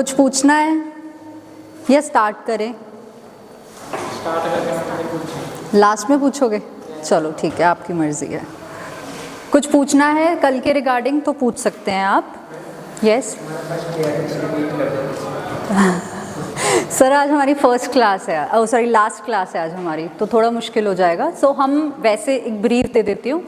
कुछ पूछना है या स्टार्ट करें? लास्ट में पूछोगे? चलो ठीक है, आपकी मर्जी है। कुछ पूछना है कल के रिगार्डिंग तो पूछ सकते हैं आप। यस सर, आज हमारी फर्स्ट क्लास है, सॉरी लास्ट क्लास है आज हमारी, तो थोड़ा मुश्किल हो जाएगा। सो हम वैसे एक ब्रीफ दे देती हूँ।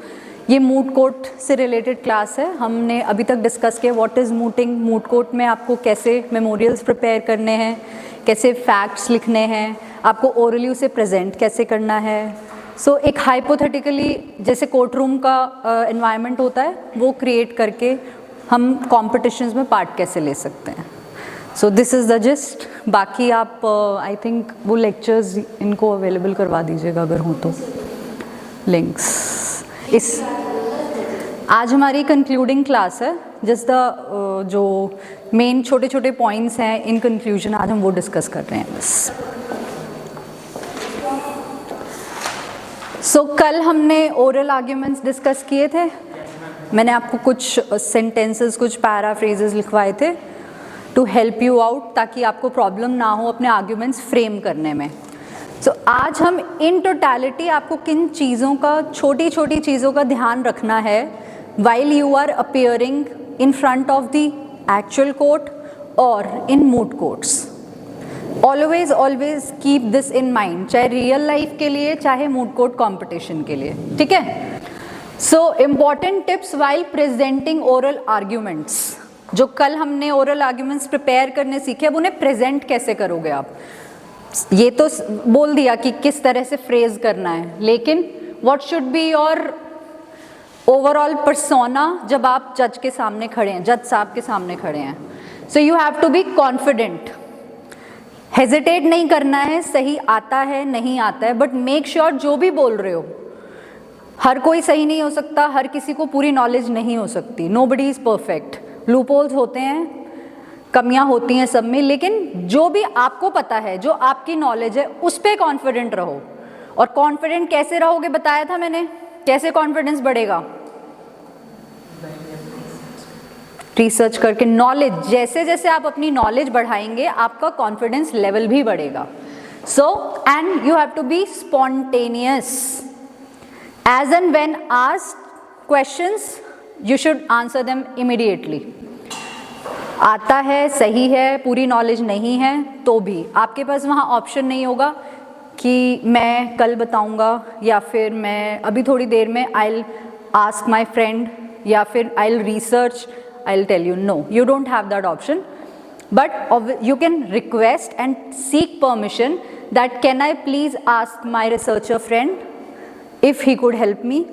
ये मूट कोर्ट से रिलेटेड क्लास है। हमने अभी तक डिस्कस किया व्हाट इज़ मूटिंग, मूट कोर्ट में आपको कैसे मेमोरियल्स प्रिपेयर करने हैं, कैसे फैक्ट्स लिखने हैं, आपको ओरली उसे प्रेजेंट कैसे करना है। सो एक हाइपोथेटिकली जैसे कोर्ट रूम का एनवायरनमेंट होता है वो क्रिएट करके हम कॉम्पिटिशन्स में पार्ट कैसे ले सकते हैं। So this is the gist. बाकी आप आई थिंक वो लेक्चर्स इनको अवेलेबल करवा दीजिएगा अगर हो तो, लिंक्स। इस आज हमारी कंक्लूडिंग क्लास है, जस्ट द जो मेन छोटे छोटे पॉइंट्स हैं इन कंक्लूजन आज हम वो डिस्कस कर रहे हैं बस। सो कल हमने ओरल आर्ग्यूमेंट्स डिस्कस किए थे। मैंने आपको कुछ सेंटेंसेस, कुछ पैराफ्रेजेस लिखवाए थे टू हेल्प यू आउट, ताकि आपको प्रॉब्लम ना हो अपने आर्ग्यूमेंट्स फ्रेम करने में। सो आज हम इन टोटलिटी आपको किन चीज़ों का, छोटी छोटी चीज़ों का ध्यान रखना है while you are appearing in front of the actual court और in moot courts. Always keep this in mind, चाहे रियल लाइफ के लिए चाहे मूट कोर्ट कॉम्पिटिशन के लिए, ठीक है। So important tips while presenting oral arguments. जो कल हमने ओरल आर्ग्यूमेंट्स प्रिपेयर करने सीखे, अब उन्हें प्रेजेंट कैसे करोगे आप? ये तो बोल दिया कि किस तरह से फ्रेज करना है, लेकिन what should be your overall persona जब आप जज के सामने खड़े हैं, जज साहब के सामने खड़े हैं। So you have to be confident, hesitate नहीं करना है, सही आता है नहीं आता है, बट मेक श्योर जो भी बोल रहे हो, हर कोई सही नहीं हो सकता, हर किसी को पूरी नॉलेज नहीं हो सकती, नोबडी इज परफेक्ट, लूपहोल्स होते हैं, कमियां होती हैं सब में, लेकिन जो भी आपको पता है, जो आपकी नॉलेज है, उस पर कॉन्फिडेंट रहो। और कॉन्फिडेंट कैसे रहोगे बताया था मैंने, कैसे कॉन्फिडेंस बढ़ेगा? रिसर्च करके, नॉलेज, जैसे जैसे आप अपनी नॉलेज बढ़ाएंगे आपका कॉन्फिडेंस लेवल भी बढ़ेगा। So and you have to be spontaneous, as and when asked questions you should answer them immediately. आता है, सही है, पूरी नॉलेज नहीं है तो भी आपके पास वहाँ ऑप्शन नहीं होगा कि मैं कल बताऊँगा, या फिर मैं अभी थोड़ी देर में I will ask my friend, या फिर I will research, I will tell you. No, you don't have that option, but you can request and seek permission that can I please ask my researcher friend if he could help me.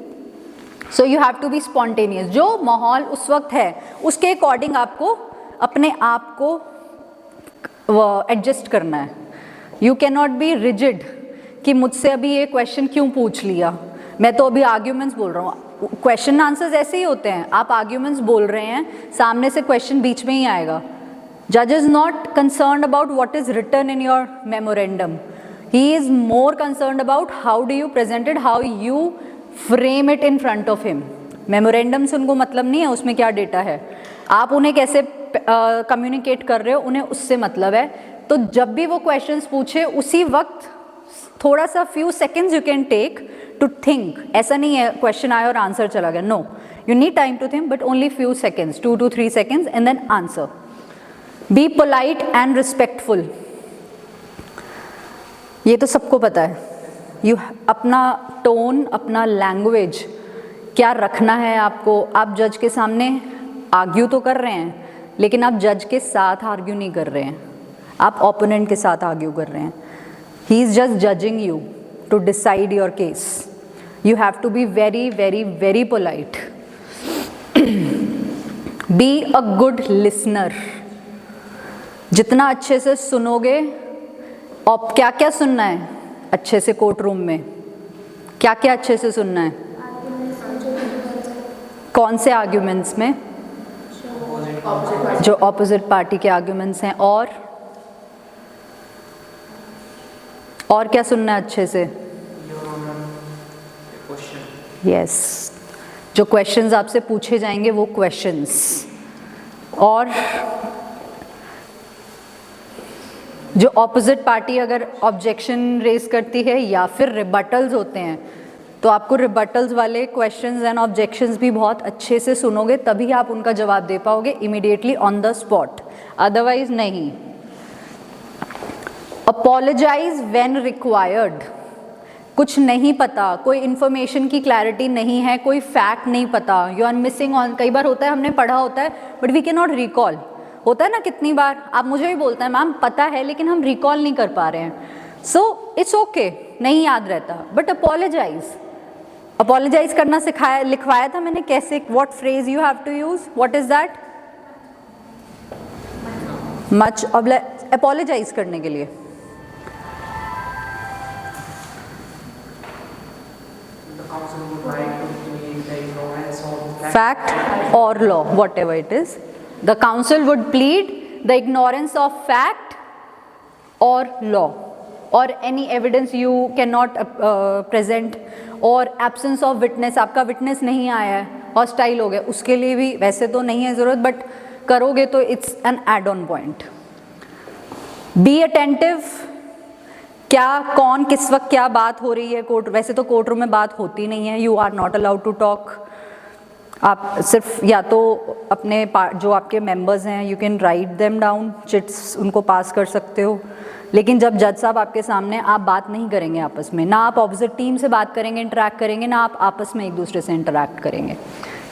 So you have to be spontaneous. जो माहौल उस वक्त है उसके according आपको अपने आप को एडजस्ट करना है। You can not be rigid कि मुझसे अभी ये क्वेश्चन क्यों पूछ लिया, मैं तो अभी आर्ग्यूमेंट्स बोल रहा हूँ। क्वेश्चन आंसर्स ऐसे ही होते हैं, आप आर्ग्यूमेंट्स बोल रहे हैं, सामने से क्वेश्चन बीच में ही आएगा। जज is not concerned about what is written in your memorandum, he is more concerned about how do you present it, how you frame it in front of him. Memorandum से उनको मतलब नहीं है उसमें क्या डेटा है, आप उन्हें कैसे कम्युनिकेट कर रहे हो, उन्हें उससे मतलब है। तो जब भी वो क्वेश्चंस पूछे उसी वक्त थोड़ा सा few seconds you can take to think. ऐसा नहीं है क्वेश्चन आया और आंसर चला गया, no, you need time to think, but only few seconds, 2 to 3 seconds, and then answer. Be polite and respectful, ये तो सबको पता है। यू अपना टोन, अपना लैंग्वेज क्या रखना है आपको। आप जज के सामने आर्ग्यू तो कर रहे हैं, लेकिन आप जज के साथ आर्ग्यू नहीं कर रहे हैं, आप ओपोनेंट के साथ आर्ग्यू कर रहे हैं। He is just judging you to decide your case. You have to be very very very polite. Be a good listener, जितना अच्छे से सुनोगे। और क्या क्या सुनना है अच्छे से कोर्ट रूम में, क्या क्या अच्छे से सुनना है? कौन से आर्ग्यूमेंट्स में? जो ऑपोजिट पार्टी के आर्ग्यूमेंट्स हैं। और क्या सुनना है अच्छे से? यस, जो क्वेश्चंस आपसे पूछे जाएंगे वो क्वेश्चंस। और जो ऑपोजिट पार्टी अगर ऑब्जेक्शन रेज करती है या फिर रिबटल्स होते हैं, तो आपको रिबटल्स वाले क्वेश्चंस एंड ऑब्जेक्शंस भी बहुत अच्छे से सुनोगे, तभी आप उनका जवाब दे पाओगे immediately on the spot, otherwise नहीं। Apologise when required. कुछ नहीं पता, कोई इन्फॉर्मेशन की क्लैरिटी नहीं है, कोई फैक्ट नहीं पता, यू आर मिसिंग ऑन, कई बार होता है हमने पढ़ा होता है but we can not recall, होता है ना कितनी बार, आप मुझे भी बोलते हैं मैम पता है लेकिन हम रिकॉल नहीं कर पा रहे हैं, सो इट्स ओके, नहीं याद रहता, बट अपोलोजाइज। अपोलोजाइज करना सिखाया, लिखवाया था मैंने कैसे, what phrase you have to use, what is that, much apologize करने के लिए। Fact or law, whatever it is, the council would plead the ignorance of fact or law or any evidence you cannot present or absence of witness, आपका witness नहीं आया है, hostile हो गया, उसके लिए भी वैसे तो नहीं है ज़रूरत बट करोगे तो it's an add-on point. Be attentive, क्या कौन किस वक्त क्या बात हो रही है कोर्ट, वैसे तो कोर्ट रूम में बात होती नहीं है, you are not allowed to talk, आप सिर्फ या तो अपने जो आपके मेंबर्स हैं you can write them down, chits उनको पास कर सकते हो, लेकिन जब जज साहब आपके सामने आप बात नहीं करेंगे आपस में, ना आप ऑपोजिट टीम से बात करेंगे इंटरैक्ट करेंगे, ना आप आपस में एक दूसरे से इंटरैक्ट करेंगे,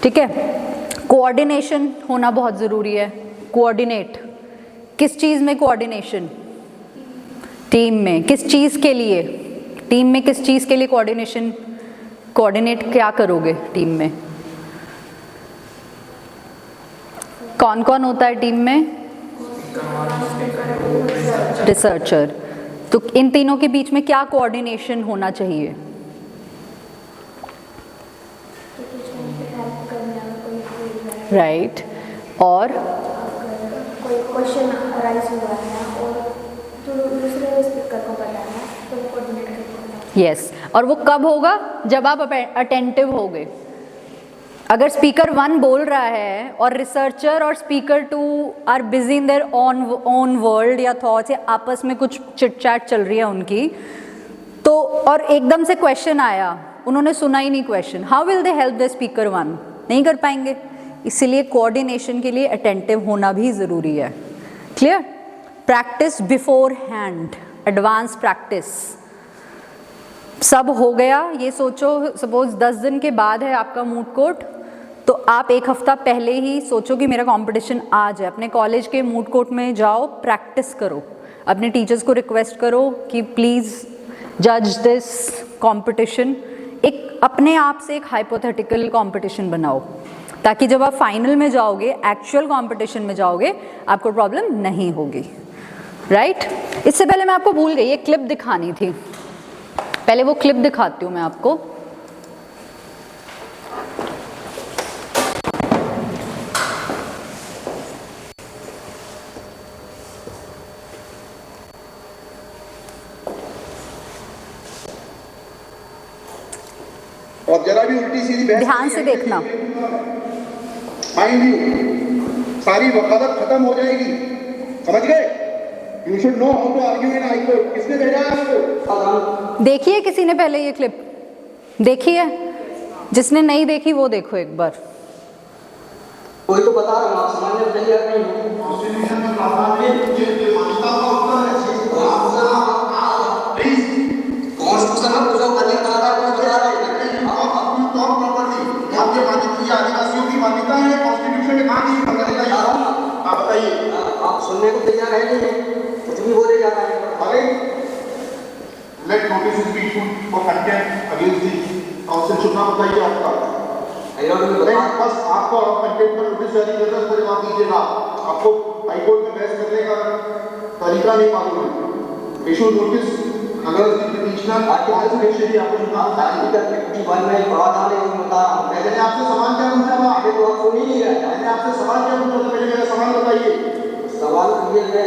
ठीक है। कोऑर्डिनेशन होना बहुत ज़रूरी है। कोऑर्डिनेट किस चीज़ में, कोऑर्डिनेशन टीम में, किस चीज़ के लिए, टीम में किस चीज़ के लिए कोऑर्डिनेशन, कोऑर्डिनेट क्या करोगे टीम में, कौन कौन होता है टीम में, रिसर्चर, तो इन तीनों के बीच में क्या कोऑर्डिनेशन होना चाहिए, राइट, और कोई क्वेश्चन अराइज हुआ है और दूसरे स्पीकर को बताना तो वो कोऑर्डिनेट करके, यस, और वो कब होगा, जब आप अटेंटिव होगे। अगर स्पीकर 1 बोल रहा है और रिसर्चर और speaker 2 are busy in their own world या थॉट्स या आपस में कुछ चिट चैट चल रही है उनकी, तो और एकदम से क्वेश्चन आया, उन्होंने सुना ही नहीं question, how will they help the speaker 1, नहीं कर पाएंगे। इसलिए कोऑर्डिनेशन के लिए अटेंटिव होना भी ज़रूरी है। Clear. Practice before hand, advance practice, सब हो गया। ये सोचो सपोज 10 दिन के बाद है आपका मूड कोर्ट, तो आप एक हफ्ता पहले ही सोचो कि मेरा कंपटीशन आज है, अपने कॉलेज के मूड कोर्ट में जाओ, प्रैक्टिस करो, अपने टीचर्स को रिक्वेस्ट करो कि प्लीज़ जज दिस कंपटीशन, एक अपने आप से एक हाइपोथेटिकल कंपटीशन बनाओ, ताकि जब आप फाइनल में जाओगे, एक्चुअल कंपटीशन में जाओगे, आपको प्रॉब्लम नहीं होगी। राइट। इससे पहले मैं आपको भूल गई, एक क्लिप दिखानी थी, पहले वो क्लिप दिखाती हूँ मैं आपको। और जरा भी उल्टी सीधी बहस ध्यान से देखना, माइंड यू सारी वकालत खत्म हो जाएगी, समझ गए? You should know how to argue in high court. किसने भेजा है आपको? देखिए किसी ने पहले ये क्लिप देखी है? जिसने नहीं देखी वो देखो एक बार। कोई तो बता रहा हूँ, सामान्य बताइए नहीं। कॉन्स्टिट्यूशन में प्रावधान है ये मान्यता का उत्तर है। प्लीज कॉन्स्टिट्यूशन में पूछो करने का रहा है, बता रहे हैं अपनी टॉप प्रॉपर्टी आपके मान्यता की आदिवासियों की मान्यता है, कॉन्स्टिट्यूशन में कहां की मान्यता है? आप बताइए। आप सुनने को तैयार है नहीं, कुछ भी बोले जा रहा है। अरे let notice be issued for contempt against the counsel. Should नाम बताइए आपका। बस आपको कंटेम्प्ट का नोटिस जारी करना, उसके बाद दीजिएगा। आपको हाई कोर्ट में बहस करने का तरीका नहीं मालूम है। इशू नोटिस अगर पिटीशनर आर्टिकल आपको आर्टिकल 51 में प्रावधान है, मैं बता रहा हूं। मैंने आपसे सवाल क्या पूछा था? आगे तो आप सुन ही नहीं रहे। मैंने आपसे सवाल क्या पूछा था? पहले मेरा सवाल बताइए। सवाल ये मैं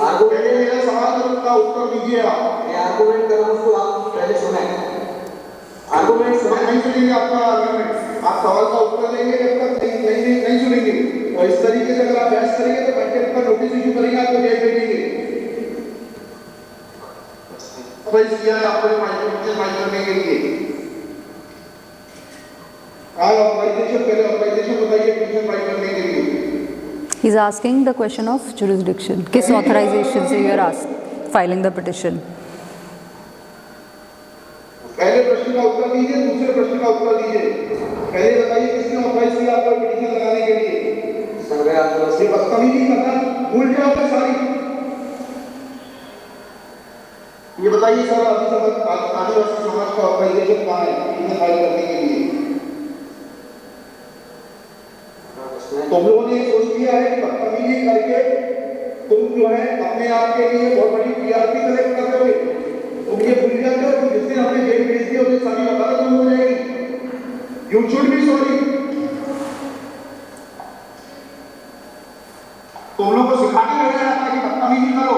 आर्गुमेंट, पहले मेरा सवाल का उत्तर दीजिए आप। मैं आर्गुमेंट कर रहा हूं, उसको आप पहले सुने। आर्गुमेंट सुने, नहीं सुनेंगे आपका आर्गुमेंट। आप सवाल का उत्तर देंगे जब तक नहीं सुनेंगे। और इस तरीके से अगर आप बहस करेंगे तो कंटेम्प्ट का नोटिस इशू करेंगे, आपको जेल भेजेंगे। ऑथराइज किया है आपको पिटीशन फाइल करने के लिए? आज ऑथराइजेशन, पहले ऑथराइजेशन बताइए पिटीशन फाइल करने के लिए। He is asking the question of jurisdiction. किस authorization से you are filing the petition? पहले प्रश्न का उत्तर दीजिए, दूसरे प्रश्न का उत्तर दीजिए। पहले बताइए किसने ऑथराइज किया आपको पिटीशन लगाने के लिए? सर्वे आदिवासी ये बदतमीजी करना भूल जाओगे सारी। ये बताइए सर, आदिवासी समाज का ऑथराइजेशन कहाँ है पिटीशन फाइल करने के लिए? तुम लोगों ने सोच लिया है कि बदतमीजी करके तुम जो है अपने आप के लिए बहुत बड़ी टीआरपी कलेक्ट कर दोगे। तुम ये भूल जाते हो कि जिस दिन हमने जेल भेज दिया उस दिन सारी वकालत बंद हो जाएगी। You should be sorry. तुम लोग को सिखाने लग रहा था कि बदतमीजी करो।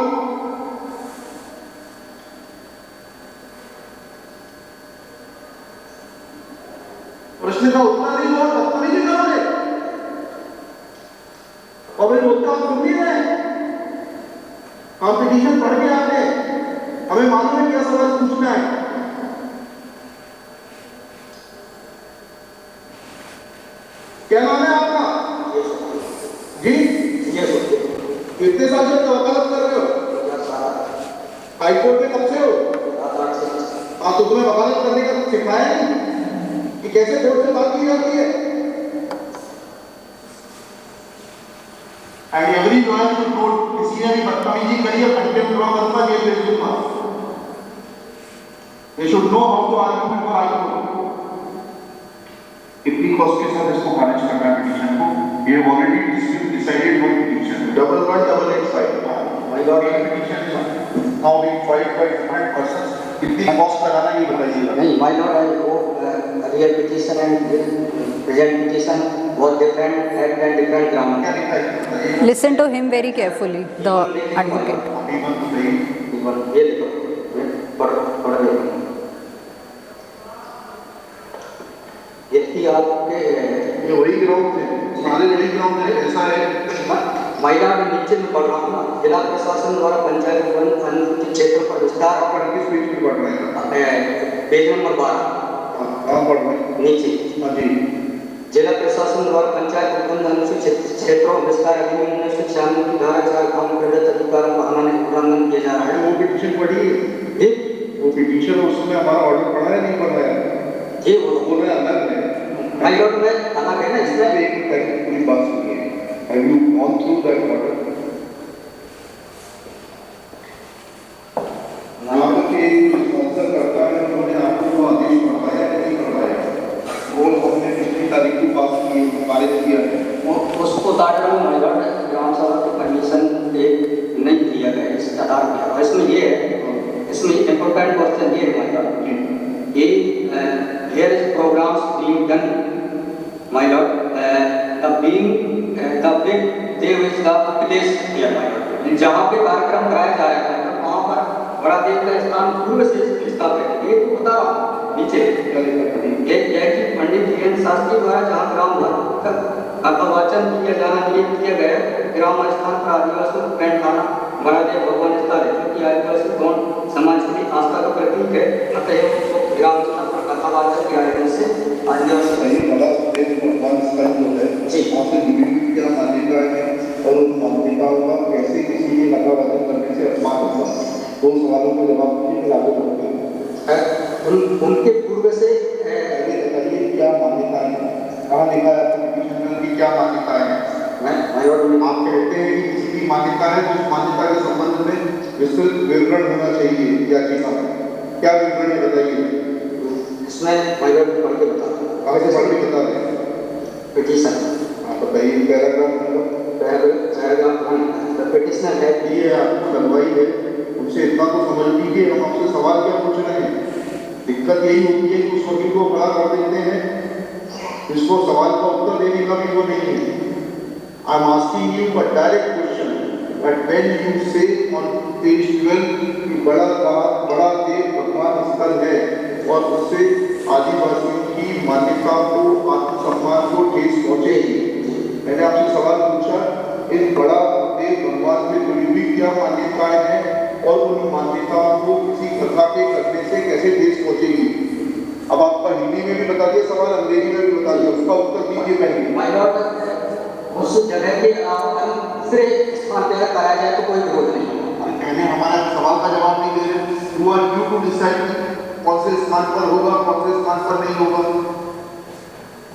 प्रश्न का उत्तर नहीं दो, बदतमीजी करोगे। और मैं बोलता हूं तुम भी रहे कॉम्पिटिशन पढ़ के आते हैं, हमें मालूम है क्या सवाल पूछना है। क्या नाम है आपका? जी कितने साल से वकालत कर रहे हो? हाईकोर्ट में कब से हो? तो तुम्हें वकालत करने का कुछ सिखाया नहीं कि कैसे कोर्ट से बात की जाती है? And every lawyer should note, किसी ने भी बदतमीजी करी है कंटेम्प्ट ड्रॉ करूंगा, जेल भेज दूंगा। They should know how to argue before high court. कितनी कॉस्ट के साथ इसको खारिज करना है पिटीशन को? We have already decided one petition 111885 my lord, ये petition is now being filed by different persons. कितनी कॉस्ट लगाना है ये बताइएगा। नहीं, my lord, I go real petition and present petition बहुत different act and different ground. क्या लिखा है? Listen to him very carefully, the advocate. ये देखो, पढ़ लो। यदि आपके ये वही ग्राउंड थे, सारे वही ग्राउंड है, ऐसा है। महिला में नीचे में पढ़ रहा हूँ ना, जिला प्रशासन द्वारा पंचायत वन अनुसूचित क्षेत्र पर विस्तार आप किस पेज पे पढ़ रहे हैं? पेज नंबर 12 कहाँ पढ़ रहे हैं? नीचे। हाँ जी। जिला प्रशासन द्वारा पंचायत वन अनुसूचित क्षेत्रों विस्तार अधिनियम 1996 की धारा 4 काम प्रदत्त अधिकारों का उल्लंघन किया जा रहा है। वो पिटीशन पढ़ी है? वो पिटीशन उसमें हमारा ऑर्डर पढ़ा है नहीं पढ़ा है? ये वो बोल रहे अलग है। माय लॉर्ड में अलग है ना, इसमें एक पूरी बात सुनिए। Have you gone through that order? यहाँ तक कि स्पॉन्सर करता है, उन्होंने आपको वो आदेश पढ़ाया नहीं पढ़ाया? वो हमने पिछली तारीख को पास की, पारित किया है। उसको दायर में माय लॉर्ड ग्राम सभा की परमिशन नहीं दिया गया, इसका आधार किया। और इसमें ये है, इसमें इम्पोर्टेंट क्वेश्चन ये है माय लॉर्ड, ये here is programs being done my lord, the big dev is the place here my lord, जहाँ पे कार्यक्रम कराया जा रहा है वहाँ पर बड़ा देव का स्थान पूर्व से स्थापित है। ये तो बता रहा हूँ नीचे एक है कि पंडित धीरेन्द्र शास्त्री द्वारा जहाँ ग्राम का वाचन किया जाना नियत किया गया, ग्राम स्थान पर आदिवासियों को पैंट खाना बड़ा देव भगवान स्थल है, क्योंकि आदिवासी गौण समाज की आस्था का प्रतीक है। अतः ग्राम स्थान पर कथावाचन के आयोजन से आदिवासी बड़ा देव भगवान स्थल जो है आपसे जुड़ी हुई क्या मान्यता है और उन मान्यताओं का कैसे किसी के कथावाचन करने से अपमान होता है? दो सवालों का जवाब दीजिए, फिर आगे बढ़ते हैं। उनके पूर्व से बताइए क्या मान्यता है, कहाँ लिखा है आपकी पिटीशन में उनकी क्या मान्यता है? आप कहते हैं कि किसी की मान्यता है तो उस मान्यता के संबंध में विस्तृत विवरण होना चाहिए याचिका में। क्या विवरण है बताइए? इसमें पढ़ के बता आगे पढ़ के बता दें। पिटीशन हाँ बताइए, पैराग्राफ 1 द पिटीशनर है, ये आपको करवाई है, उनसे इतना तो समझ लीजिए। हम आपसे सवाल क्या पूछ रहे हैं? दिक्कत यही होती है कि उस वकील को खड़ा कर देते हैं जिसको सवाल का उत्तर देने का भी वो नहीं है। I am asking you a direct question, but when you से ऑन पेज 12 कि बड़ा देव भगवान स्थल है और उससे आदिवासियों की मान्यता को, आत्मसम्मान को ठेस पहुंचेगी। मैंने आपसे सवाल पूछा, इस बड़ा देव भगवान से जुड़ी हुई क्या मान्यताएं हैं और उन मान्यताओं को किसी कथा के में भी बता दिया, सवाल अंग्रेजी में भी बता दिया, उसका उत्तर दीजिए पहले। माय लॉर्ड, उस जगह के अवलोकन दूसरे स्थान पर अगर कराया जाए तो कोई विरोध नहीं। पहले हमारा सवाल का जवाब नहीं दे रहे, who are you to decide कौन से स्थान पर होगा, कौन से स्थान पर नहीं होगा।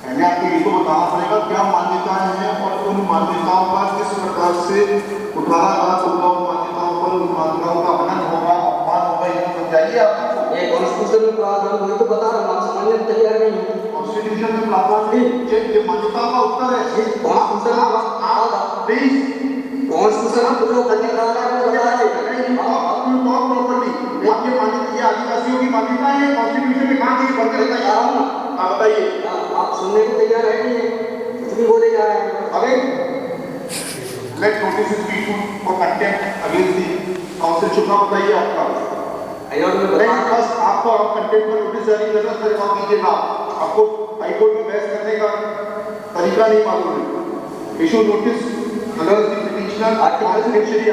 पहले आपको ये तो बताना पड़ेगा क्या मान्यताएं हैं और उन मान्यताओं का किस प्रकार से कुठाराघात होगा, उन मान्यताओं पर उन मान्यताओं का हनन होगा, अपमान होगा, ये समझाइए आप। ये कॉन्स्टिट्यूशन में प्रावधान वही तो बता रहा हूँ, आप समझने में तैयार नहीं है। कॉन्स्टिट्यूशन में प्रावधान नहीं, ये मान्यता का उत्तर है। प्लीज कॉन्स्टिट्यूशन में जो अधिकार है वो बता रहे हैं। प्रॉपर्टी आपके मान्यता, ये आदिवासियों की मान्यता है, कॉन्स्टिट्यूशन में कहाँ की बंद रहता है, आप बताइए। आप सुनने को तैयार है नहीं है, कुछ भी बोले जा रहे हैं। अरे let notice is beat for contempt against the counsel, चुनाव बताइए आपका। नहीं, बस आपको आप कंटेम्प्ट में नोटिस जारी करना, फिर जवाब दीजिएगा। आपको हाईकोर्ट में बहस करने का तरीका नहीं मालूम है। Issue notice under the petitioner article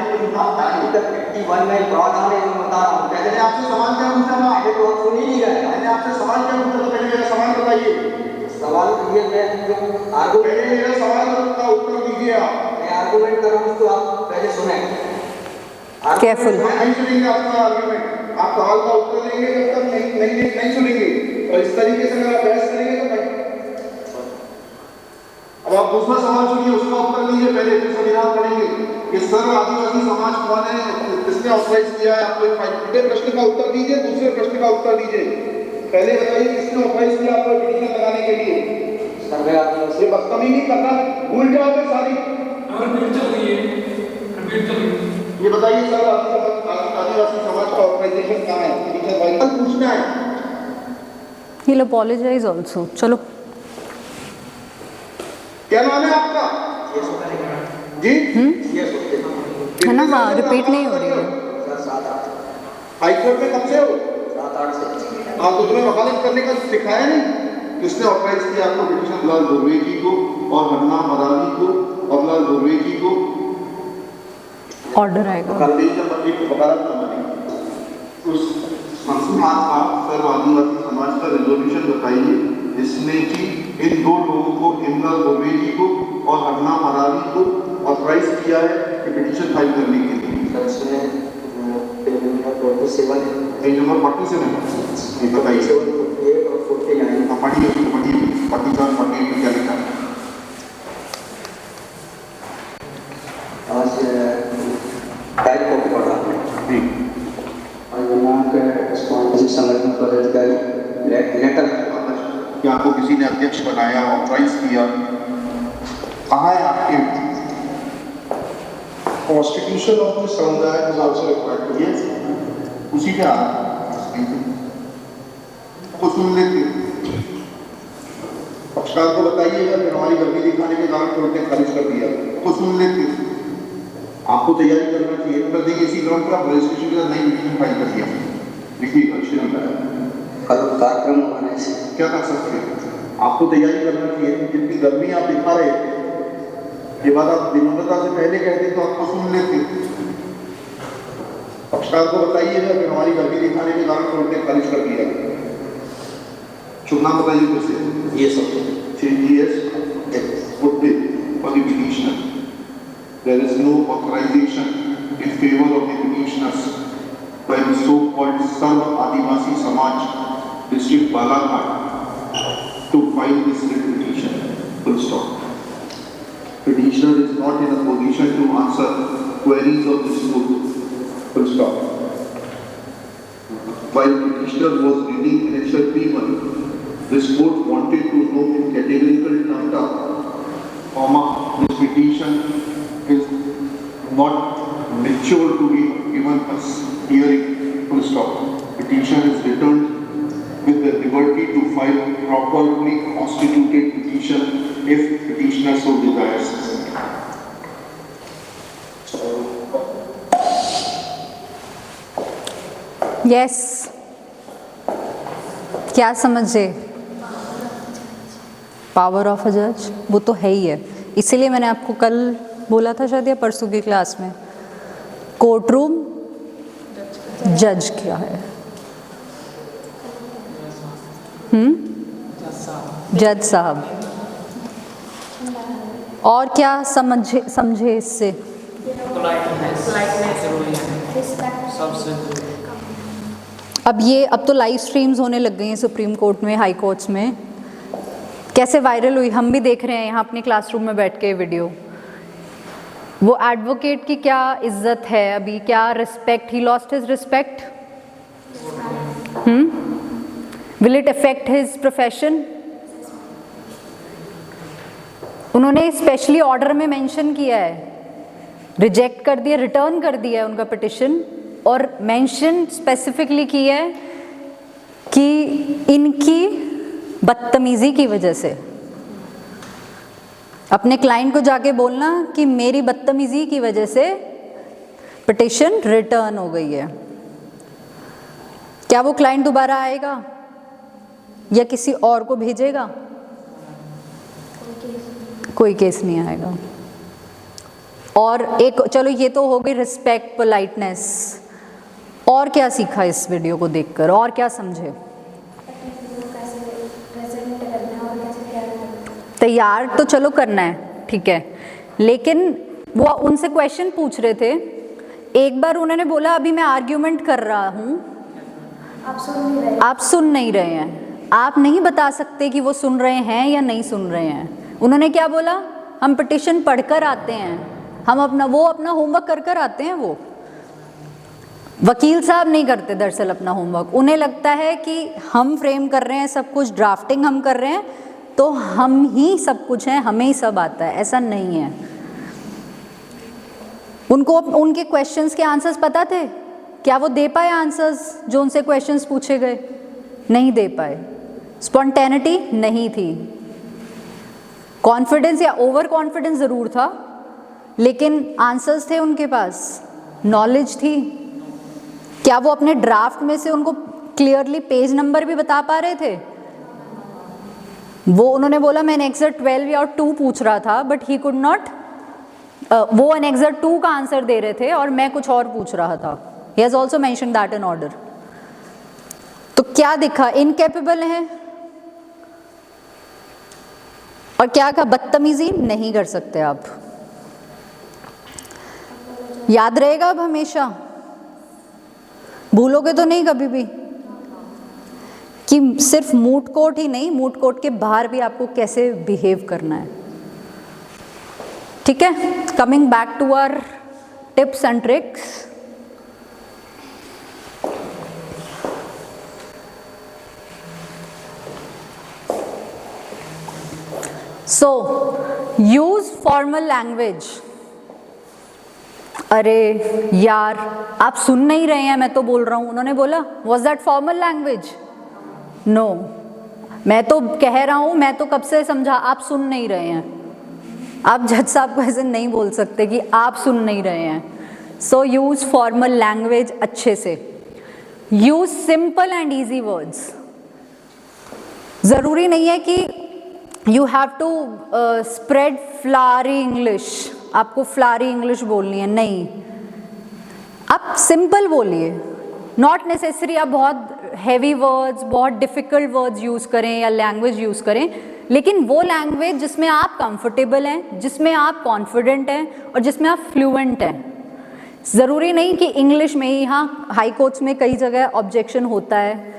आपको आर्टिकल 51 में प्रावधान है, मैं बता रहा हूँ। मैंने आपसे सवाल क्या पूछा था? पहले तो आप सुन ही नहीं रहे। मैंने आपसे सवाल क्या पूछा था? पहले मेरा सवाल बताइए। सवाल ये मैं जो पहले मेरा सवाल का उत्तर दीजिए आप। मैं आर्गुमेंट कर रहा हूँ, तो आप पहले सुने। केयरफुल। नहीं सुनेंगे आपका आर्गुमेंट, आप सवाल का उत्तर देंगे जब तक नहीं सुनेंगे, और इस तरीके से अगर आप बहस करेंगे तो नहीं। अब आप दूसरा सवाल सुनिए, उसका उत्तर दीजिए पहले, फिर संविधान पढ़ेंगे कि सर्व आदिवासी समाज कौन है, किसने ऑथराइज किया है। आपको पहले प्रश्न का उत्तर दीजिए, दूसरे प्रश्न का उत्तर दीजिए। पहले बताइए किसने ऑथराइज किया आपको पिटीशन लगाने के लिए। सर्वे आदिवासी ये बदतमीजी करना भूल जाओ फिर सारी। ये बताइए सर्व आदिवासी समाज का ऑथराइजेशन कहाँ है, पिटीशन फाइल पर पूछना है। He'll apologize also. चलो क्या नाम है आपका जी? है ना, हाँ रिपीट नहीं हो रही है। हाईकोर्ट में कब से हो? 7-8 से। हाँ, तो तुम्हें वकालत करने का सिखाया नहीं? किसने ऑथराइज किया आपको पिटीशन? लाल धुर्वे जी को और हन्ना मरावी को और लाल धुर्वे जी को ऑर्डर आएगा। वकालत करवाने उस संस्थान का सर्व आदिवासी समाज का रेजोल्यूशन बताइए जिसने कि इन दो लोगों को, इमलाल धुर्वे जी को और हन्ना मरावी को ऑथराइज किया है कि पिटीशन फाइल करने के लिए। पेज नंबर 47 बताइए। 48 और 49 पढ़िए क्या लिखा है। आज टाइप कॉपी पढ़ रहा हूँ। सामाजिक संगठन पदाधिकारी लेटर कि आपको किसी ने अध्यक्ष बनाया, ऑथराइज किया, कहाँ है आपके? Constitution of the Samudaya is also required to be. Yes, उसी का को सुन लेते। पक्षकार को बताइएगा कि हमारी गर्मी दिखाने के कारण कोर्ट ने खारिज कर दिया, को सुन लेते। आपको तैयारी करना चाहिए, कर देंगे इसी ग्राउंड पर आप रजिस्ट्रेशन के साथ नई पिटीशन फाइल कर दिया। देखिए कल कार्यक्रम होना है, क्या कर सकते हैं, आपको तैयारी करना चाहिए। जितनी गर्मी आप दिखा रहे थे, ये बात आप विनम्रता से पहले कहते तो आपको सुन लेते। पक्षकार को बताइएगा कि हमारी गर्मी दिखाने के कारण कोर्ट ने खारिज कर दिया। शुभ नाम बताइए फिर से। ये सब put it for the petitioner. There is no authorization in favor of the petitioners by the so-called Sarv Adivasi Samaj District Balaghat to file this writ petition. Full stop. Petitioner is not in a position to answer queries of this court. Full stop. While petitioner was reading annexure P1, this court wanted to know in categorical terms, this petition is not mature to be given a hearing. Full stop. Petition is returned with the liberty to file properly constituted petition if petitioner so desires. Yes. क्या समझे? Power of a जज, वो तो है ही है। इसीलिए मैंने आपको कल बोला था शायद या परसों की क्लास में, कोर्ट रूम जज क्या है। जज साहब, और क्या समझे इससे? अब तो लाइव स्ट्रीम्स होने लग गई हैं सुप्रीम कोर्ट में, हाई कोर्ट्स में। कैसे वायरल हुई, हम भी देख रहे हैं यहाँ अपने क्लासरूम में बैठ के वीडियो। वो एडवोकेट की क्या इज्जत है अभी, क्या respect, he lost his respect. Will it affect his profession? उन्होंने स्पेशली ऑर्डर में मेंशन किया है, रिजेक्ट कर दिया, रिटर्न कर दिया है उनका पिटिशन, और मेंशन स्पेसिफिकली किया है कि इनकी बदतमीजी की वजह से। अपने क्लाइंट को जाके बोलना कि मेरी बदतमीजी की वजह से पिटिशन रिटर्न हो गई है। क्या वो क्लाइंट दोबारा आएगा या किसी और को भेजेगा? कोई केस नहीं आएगा। और एक, चलो ये तो हो गई रिस्पेक्ट, पोलाइटनेस। और क्या सीखा इस वीडियो को देखकर, और क्या समझे? तैयार तो चलो करना है, ठीक है, लेकिन वो उनसे क्वेश्चन पूछ रहे थे। एक बार उन्होंने बोला अभी मैं आर्ग्यूमेंट कर रहा हूँ, आप सुन नहीं रहे हैं। आप नहीं बता सकते कि वो सुन रहे हैं या नहीं सुन रहे हैं। उन्होंने क्या बोला, हम पिटिशन पढ़कर आते हैं, हम वो अपना होमवर्क कर आते हैं। वो वकील साहब नहीं करते दरअसल अपना होमवर्क। उन्हें लगता है कि हम फ्रेम कर रहे हैं सब कुछ, ड्राफ्टिंग हम कर रहे हैं, तो हम ही सब कुछ हैं, हमें ही सब आता है। ऐसा नहीं है। उनको उनके क्वेश्चंस के आंसर्स पता थे? क्या वो दे पाए आंसर्स जो उनसे क्वेश्चंस पूछे गए? नहीं दे पाए। स्पॉन्टेनिटी नहीं थी। कॉन्फिडेंस या ओवर कॉन्फिडेंस ज़रूर था, लेकिन आंसर्स थे उनके पास, नॉलेज थी। क्या वो अपने ड्राफ्ट में से उनको क्लियरली पेज नंबर भी बता पा रहे थे? वो उन्होंने बोला मैं एनेक्सर 12 या 2 पूछ रहा था, बट ही कुड नॉट, वो एनेक्सर 2 का आंसर दे रहे थे और मैं कुछ और पूछ रहा था। He has also mention that in order. तो क्या दिखा? इनकेपेबल है। और क्या कहा? बदतमीजी नहीं कर सकते आप। याद रहेगा अब हमेशा, भूलोगे तो नहीं कभी भी, कि सिर्फ मूट कोर्ट ही नहीं, मूट कोर्ट के बाहर भी आपको कैसे बिहेव करना है। ठीक है, coming back to our tips and tricks. So use formal language. अरे यार आप सुन नहीं रहे हैं, मैं तो बोल रहा हूं। उन्होंने बोला was that formal language? No, मैं तो कह रहा हूं, मैं तो कब से समझा, आप सुन नहीं रहे हैं। आप जज साहब को ऐसे नहीं बोल सकते कि आप सुन नहीं रहे हैं। सो यूज फॉर्मल लैंग्वेज अच्छे से। Use simple and easy words. जरूरी नहीं है कि you have to spread flowery English, आपको फ्लारी इंग्लिश बोलनी है, नहीं, आप सिंपल बोलिए। नॉट नेसेसरी आप बहुत हैवी वर्ड्स, बहुत डिफ़िकल्ट वर्ड्स यूज़ करें या लैंग्वेज यूज़ करें, लेकिन वो लैंग्वेज जिसमें आप कंफर्टेबल हैं, जिसमें आप कॉन्फिडेंट हैं और जिसमें आप फ्लुएंट हैं। ज़रूरी नहीं कि इंग्लिश में ही। हाँ, हाई कोर्ट्स में कई जगह ऑब्जेक्शन होता है,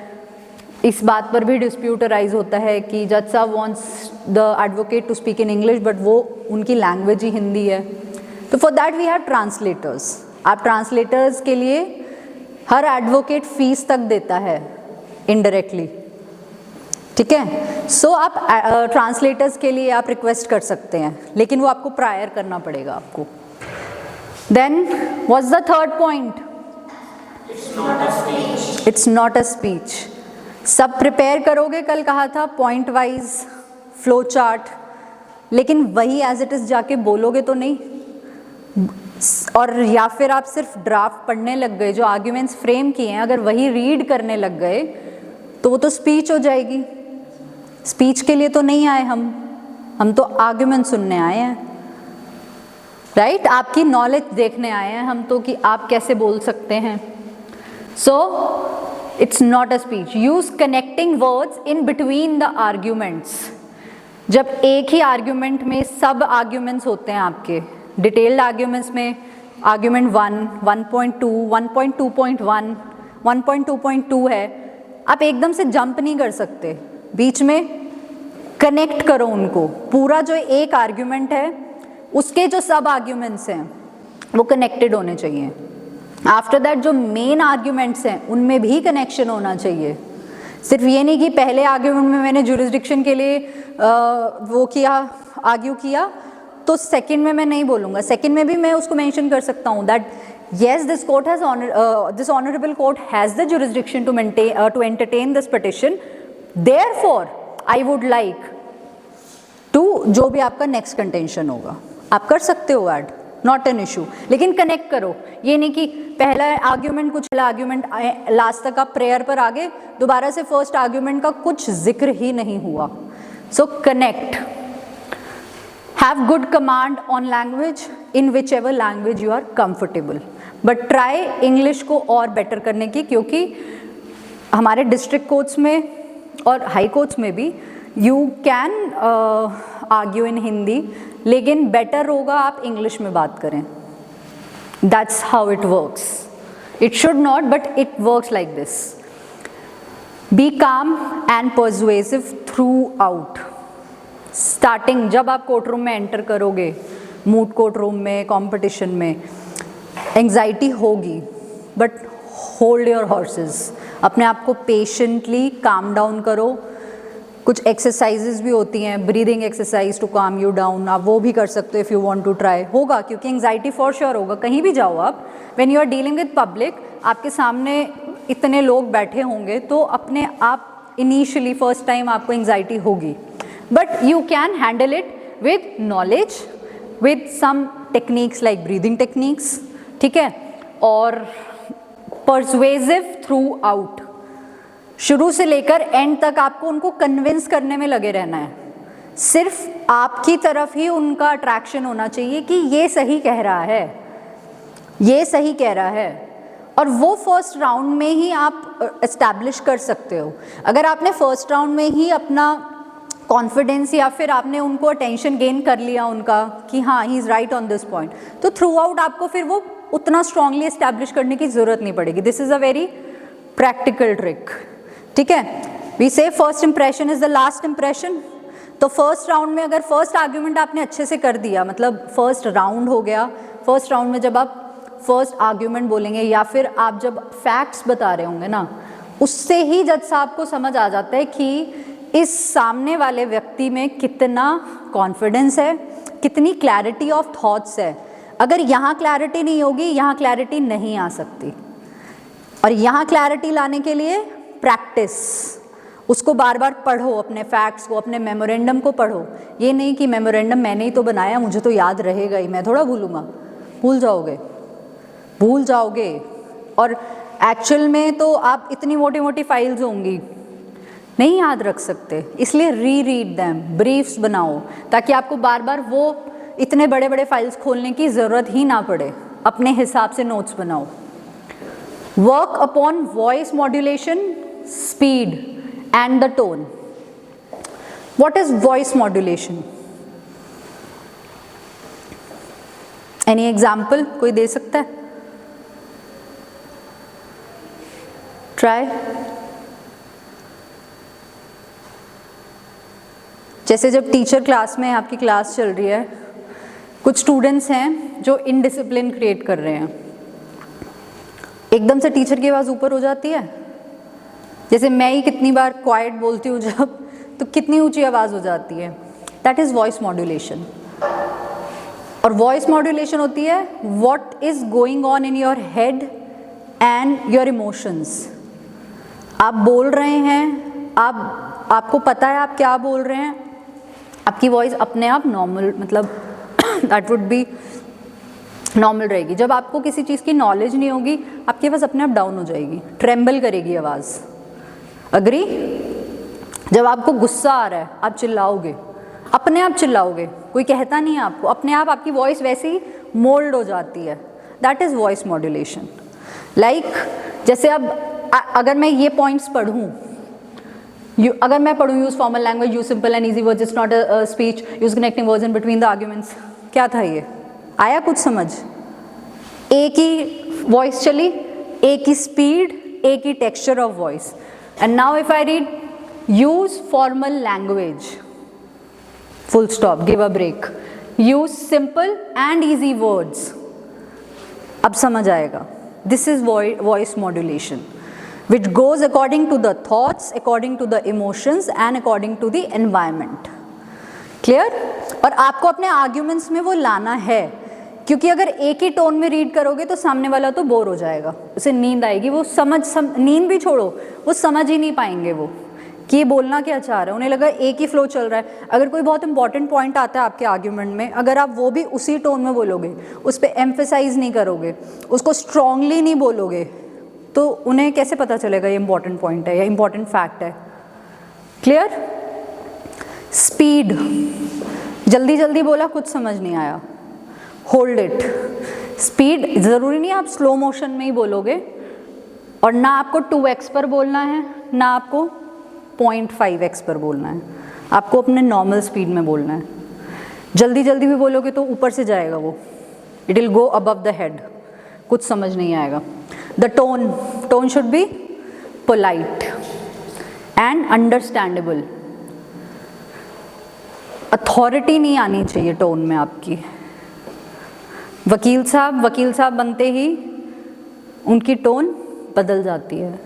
इस बात पर भी डिस्प्यूट अराइज होता है कि जज साहब wants the advocate to speak in English, but वो उनकी लैंग्वेज ही हिंदी है। तो for that we have translators. आप ट्रांसलेटर्स के लिए हर एडवोकेट फीस तक देता है इनडायरेक्टली, ठीक है। सो आप ट्रांसलेटर्स के लिए आप रिक्वेस्ट कर सकते हैं, लेकिन वो आपको प्रायर करना पड़ेगा आपको। Then what's the third point? It's not a speech. सब प्रिपेयर करोगे, कल कहा था पॉइंट वाइज फ्लो चार्ट, लेकिन वही एज इट इज़ जाके बोलोगे तो नहीं। और या फिर आप सिर्फ ड्राफ्ट पढ़ने लग गए, जो आर्ग्यूमेंट्स फ्रेम किए हैं अगर वही रीड करने लग गए तो वो तो स्पीच हो जाएगी। स्पीच के लिए तो नहीं आए हम तो आर्ग्यूमेंट सुनने आए हैं, राइट? आपकी नॉलेज देखने आए हैं हम तो, कि आप कैसे बोल सकते हैं। So it's not a speech. Use connecting words in between the arguments. जब एक ही आर्ग्यूमेंट में सब आर्ग्यूमेंट्स होते हैं आपके, डिटेल्ड आर्ग्यूमेंट्स में आर्ग्यूमेंट 1, 1.2, 1.2.1, 1.2.2 है, आप एकदम से जंप नहीं कर सकते, बीच में कनेक्ट करो उनको। पूरा जो एक आर्ग्यूमेंट है उसके जो सब आर्ग्यूमेंट्स हैं वो कनेक्टेड होने चाहिए। आफ्टर दैट जो मेन आर्ग्यूमेंट्स हैं उनमें भी कनेक्शन होना चाहिए। सिर्फ ये नहीं कि पहले आर्ग्यूमेंट में मैंने जुरिस्डिक्शन के लिए वो किया, आर्ग्यू किया, तो सेकंड में मैं नहीं बोलूँगा। सेकंड में भी मैं उसको मेंशन कर सकता हूँ that yes, this court has this honorable court has the jurisdiction to maintain to entertain this petition. Therefore, I would like to जो भी आपका नेक्स्ट कंटेंशन होगा आप कर सकते हो ऐड, नॉट एन इशू। लेकिन कनेक्ट करो, ये नहीं कि पहला आर्ग्यूमेंट कुछ आर्ग्यूमेंट लास्ट तक आप प्रेयर पर आगे दोबारा से फर्स्ट आर्ग्यूमेंट का कुछ जिक्र ही नहीं हुआ। So connect, have good command on language in whichever language you are comfortable, but try English को और बेटर करने की, क्योंकि हमारे डिस्ट्रिक्ट कोर्ट्स में और हाई कोर्ट्स में भी you can argue in Hindi, लेकिन बेटर होगा आप इंग्लिश में बात करें। That's how it works. It should not, but it works like this. Be calm and persuasive through. Starting जब आप कोर्ट रूम में एंटर करोगे, मूट कोर्ट रूम में, कॉम्पिटिशन में, एंग्जाइटी होगी, बट होल्ड योर हॉर्सेस। अपने आप को पेशेंटली काम डाउन करो। कुछ एक्सरसाइजेज भी होती हैं, breathing exercise to calm you down, आप वो भी कर सकते हो if you want to try. होगा, क्योंकि एंग्जाइटी फॉर श्योर होगा। कहीं भी जाओ आप, when you are dealing with public, आपके सामने इतने लोग बैठे होंगे, तो अपने आप इनिशियली फर्स्ट टाइम आपको एंग्जाइटी होगी, but you can handle it with knowledge, with some techniques like breathing techniques, ठीक है। और परसुएसिव थ्रू आउट, शुरू से लेकर एंड तक आपको उनको कन्विंस करने में लगे रहना है। सिर्फ आपकी तरफ ही उनका अट्रैक्शन होना चाहिए कि ये सही कह रहा है, ये सही कह रहा है। और वो फर्स्ट राउंड में ही आप एस्टैब्लिश कर सकते हो। अगर आपने फर्स्ट राउंड में ही अपना कॉन्फिडेंस या फिर आपने उनको अटेंशन गेन कर लिया उनका कि हाँ he is right on this point, तो थ्रू आउट आपको फिर वो उतना स्ट्रांगली एस्टैब्लिश करने की ज़रूरत नहीं पड़ेगी। This is a very practical trick, ठीक है। वी से first impression is the last impression. तो फर्स्ट राउंड में अगर फर्स्ट आर्ग्यूमेंट आपने अच्छे से कर दिया, मतलब फर्स्ट राउंड हो गया, फर्स्ट राउंड में जब आप फर्स्ट आर्ग्यूमेंट बोलेंगे या फिर आप जब फैक्ट्स बता रहे होंगे ना, उससे ही जज साहब को समझ आ जाता है कि इस सामने वाले व्यक्ति में कितना कॉन्फिडेंस है, कितनी क्लैरिटी ऑफ थॉट्स है। अगर यहाँ क्लैरिटी नहीं होगी, यहाँ क्लैरिटी नहीं आ सकती। और यहाँ क्लैरिटी लाने के लिए प्रैक्टिस, उसको बार बार पढ़ो, अपने फैक्ट्स को, अपने मेमोरेंडम को पढ़ो। ये नहीं कि मेमोरेंडम मैंने ही तो बनाया, मुझे तो याद रहेगा ही, मैं थोड़ा भूलूंगा। भूल जाओगे, भूल जाओगे। और एक्चुअल में तो आप इतनी मोटी मोटी फाइल्स होंगी, नहीं याद रख सकते, इसलिए रीड दैम, ब्रीफ्स बनाओ, ताकि आपको बार बार वो इतने बड़े बड़े फाइल्स खोलने की ज़रूरत ही ना पड़े। अपने हिसाब से नोट्स बनाओ। Work upon voice modulation, speed and the tone. What is voice modulation? Any example कोई दे सकता है? ट्राई। जैसे जब टीचर क्लास में, आपकी क्लास चल रही है, कुछ स्टूडेंट्स हैं जो इनडिसिप्लिन क्रिएट कर रहे हैं, एकदम से टीचर की आवाज़ ऊपर हो जाती है। जैसे मैं ही कितनी बार क्वाइट बोलती हूँ जब, तो कितनी ऊंची आवाज़ हो जाती है। That is voice modulation. और वॉइस मॉड्यूलेशन होती है what is going on in your head and your emotions. आप बोल रहे हैं, आपको पता है आप क्या बोल रहे हैं, आपकी वॉइस अपने आप नॉर्मल, मतलब दैट वुड बी नॉर्मल रहेगी। जब आपको किसी चीज़ की नॉलेज नहीं होगी, आपकी आवाज़ अपने आप डाउन हो जाएगी, ट्रेम्बल करेगी आवाज़। अग्री? जब आपको गुस्सा आ रहा है, आप चिल्लाओगे, अपने आप चिल्लाओगे, कोई कहता नहीं है आपको, अपने आप आपकी वॉइस वैसे ही मोल्ड हो जाती है। That is voice modulation. Like जैसे अब अगर मैं ये पॉइंट्स पढ़ूँ अगर मैं पढ़ूँ use formal language, use simple and easy words, it's not a speech, use connecting words in between the arguments, क्या था ये? आया कुछ समझ? एक ही वॉइस चली, एक ही स्पीड, एक ही texture of voice. And now if I read use formal language, full stop, give a break, use simple and easy words, अब समझ आएगा. This is voice modulation which goes according to the thoughts, according to the emotions and according to the environment. Clear? और आपको अपने arguments में वो लाना है, क्योंकि अगर एक ही टोन में रीड करोगे तो सामने वाला तो बोर हो जाएगा, उसे नींद आएगी, वो नींद भी छोड़ो, वो समझ ही नहीं पाएंगे वो कि ये बोलना क्या चाह रहा है. उन्हें लगा एक ही फ्लो चल रहा है. अगर कोई बहुत इंपॉर्टेंट पॉइंट आता है आपके आर्ग्यूमेंट में, अगर आप वो भी उसी टोन में बोलोगे, उस पर एम्फेसाइज नहीं करोगे, उसको स्ट्रांगली नहीं बोलोगे, तो उन्हें कैसे पता चलेगा ये इंपॉर्टेंट पॉइंट है या इंपॉर्टेंट फैक्ट है. क्लियर? स्पीड, जल्दी जल्दी बोला, कुछ समझ नहीं आया, होल्ड इट. स्पीड ज़रूरी नहीं आप स्लो मोशन में ही बोलोगे, और ना आपको 2x पर बोलना है, ना आपको 0.5x पर बोलना है, आपको अपने नॉर्मल स्पीड में बोलना है. जल्दी जल्दी भी बोलोगे तो ऊपर से जाएगा वो, it will go above the head, कुछ समझ नहीं आएगा. The tone should be polite and understandable. Authority नहीं आनी चाहिए टोन में आपकी. वकील साहब बनते ही उनकी टोन बदल जाती है.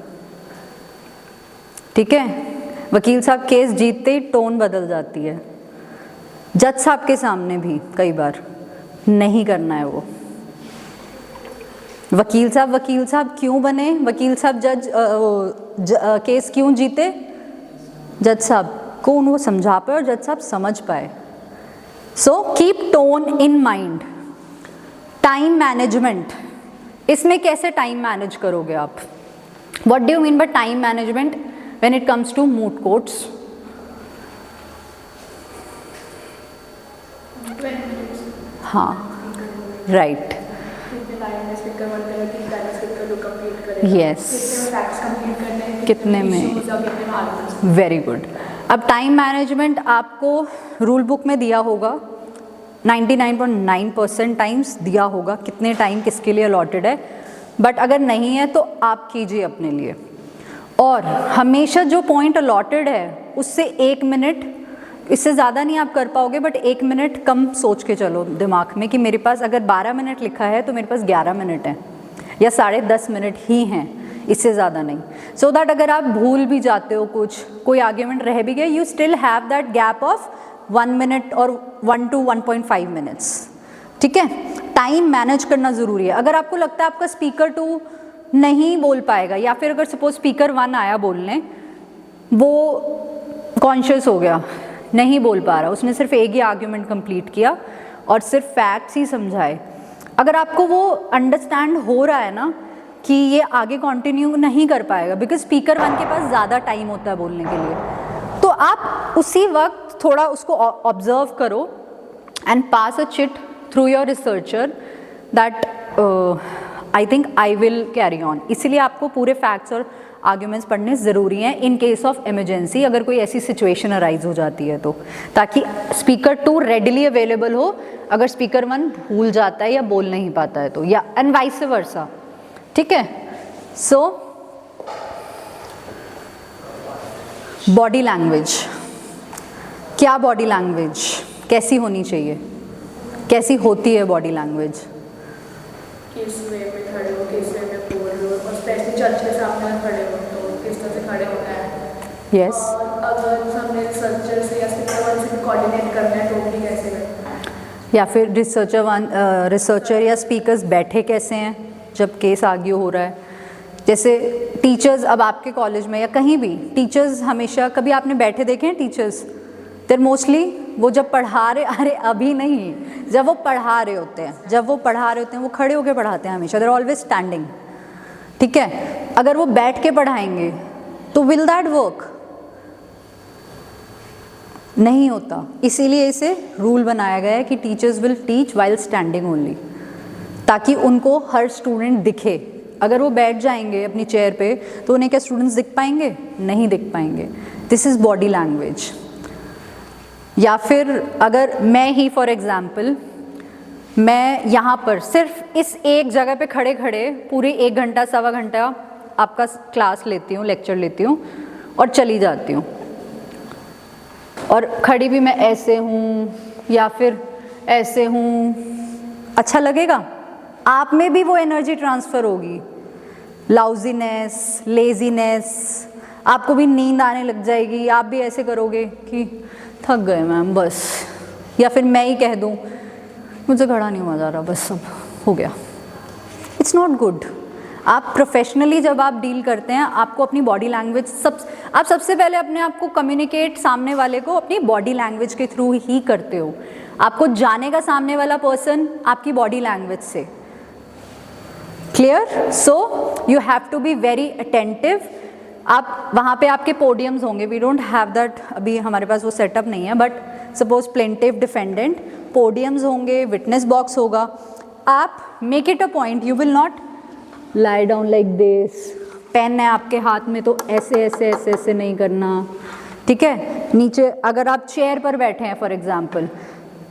ठीक है? वकील साहब केस जीतते ही टोन बदल जाती है. जज साहब के सामने भी कई बार नहीं करना है वो. वकील साहब क्यों बने? वकील साहब केस क्यों जीते? जज साहब को उनको समझा पाए और जज साहब समझ पाए. So keep tone in mind. Time management, इसमें कैसे टाइम मैनेज करोगे आप? What do you mean by time management when it comes to moot courts? हाँ, right. Yes. कितने में? Very good. अब टाइम मैनेजमेंट आपको रूल बुक में दिया होगा, 99.9% टाइम्स दिया होगा कितने टाइम किसके लिए अलॉटेड है. बट अगर नहीं है तो आप कीजिए अपने लिए. और हमेशा जो पॉइंट अलॉटेड है उससे 1 मिनट, इससे ज़्यादा नहीं आप कर पाओगे, बट 1 मिनट कम सोच के चलो दिमाग में कि मेरे पास अगर 12 मिनट लिखा है तो मेरे पास 11 मिनट है या 10.5 मिनट ही हैं, इससे ज़्यादा नहीं. सो दैट अगर आप भूल भी जाते हो, कोई आर्ग्यूमेंट रह भी गया, you still have that gap of 1 minute और 1 to 1.5 मिनट्स. ठीक है? टाइम मैनेज करना ज़रूरी है. अगर आपको लगता है आपका स्पीकर 2 नहीं बोल पाएगा, या फिर अगर सपोज स्पीकर 1 आया बोलने, वो कॉन्शियस हो गया, नहीं बोल पा रहा, उसने सिर्फ एक ही आर्ग्यूमेंट कंप्लीट किया और सिर्फ फैक्ट्स ही समझाए, अगर आपको वो अंडरस्टैंड हो रहा है ना कि ये आगे कंटिन्यू नहीं कर पाएगा बिकॉज स्पीकर 1 के पास ज़्यादा टाइम होता है बोलने के लिए, तो आप उसी वक्त थोड़ा उसको ऑब्जर्व करो and pass a chit through your researcher that I think I will carry on. इसीलिए आपको पूरे फैक्ट्स और आर्ग्यूमेंट्स पढ़ने ज़रूरी हैं इन केस ऑफ इमरजेंसी, अगर कोई ऐसी सिचुएशन अराइज हो जाती है तो, ताकि स्पीकर 2 रेडिली अवेलेबल हो अगर स्पीकर 1 भूल जाता है या बोल नहीं पाता है तो, या एंड वाइस वर्सा. ठीक है? सो बॉडी लैंग्वेज, क्या बॉडी लैंग्वेज कैसी होनी चाहिए, कैसी होती है बॉडी लैंग्वेज? किस वे में खड़े हो, किस वे में बोल रहे हो, और स्पेशली चर्च के सामने खड़े हो तो किस तरह से खड़े होना है. यस. और अगर हमने रिसर्चर से या स्पीकर 1 से कोऑर्डिनेट करना है तो भी कैसे करना है, या फिर रिसर्चर या स्पीकर्स बैठे कैसे हैं जब केस आर्ग्यू हो रहा है. जैसे टीचर्स, अब आपके कॉलेज में या कहीं भी टीचर्स हमेशा, कभी आपने बैठे देखे हैं टीचर्स? देर मोस्टली वो जब पढ़ा रहे, अरे अभी नहीं, जब वो पढ़ा रहे होते हैं, वो खड़े होकर पढ़ाते हैं हमेशा, देर ऑलवेज स्टैंडिंग. ठीक है? अगर वो बैठ के पढ़ाएंगे तो विल दैट वर्क? नहीं होता. इसीलिए इसे रूल बनाया गया है कि teachers will teach while standing only, ताकि उनको हर स्टूडेंट दिखे. अगर वो बैठ जाएंगे अपनी चेयर पे तो उन्हें क्या स्टूडेंट्स दिख पाएंगे? नहीं दिख पाएंगे. This is body language. या फिर अगर मैं ही फॉर एग्जाम्पल, मैं यहाँ पर सिर्फ इस एक जगह पे खड़े खड़े पूरी 1 घंटा सवा घंटा आपका क्लास लेती हूँ, लेक्चर लेती हूँ और चली जाती हूँ, और खड़ी भी मैं ऐसे हूँ या फिर ऐसे हूँ, अच्छा लगेगा? आप में भी वो एनर्जी ट्रांसफ़र होगी, लाउजीनेस, लेजीनेस, आपको भी नींद आने लग जाएगी, आप भी ऐसे करोगे कि थक गए मैम बस, या फिर मैं ही कह दूँ मुझे खड़ा नहीं हुआ जा रहा, बस सब हो गया। It's not good. आप प्रोफेशनली जब आप डील करते हैं, आपको अपनी बॉडी लैंग्वेज आप सबसे पहले अपने आप को कम्युनिकेट सामने वाले को अपनी बॉडी लैंग्वेज के थ्रू ही करते हो। आपको जानेगा सामने वाला पर्सन आपकी बॉडी लैंग्वेज से। Clear? So you have to be very attentive. आप वहाँ पे आपके पोडियम्स होंगे, वी डोंट हैव दैट, अभी हमारे पास वो सेटअप नहीं है, but suppose plaintiff defendant, podiums होंगे, विटनेस बॉक्स होगा। आप make it a point, you will not lie down like this, pen है आपके हाथ में तो ऐसे ऐसे ऐसे ऐसे नहीं करना, ठीक है? नीचे अगर आप चेयर पर बैठे हैं फॉर एग्जाम्पल,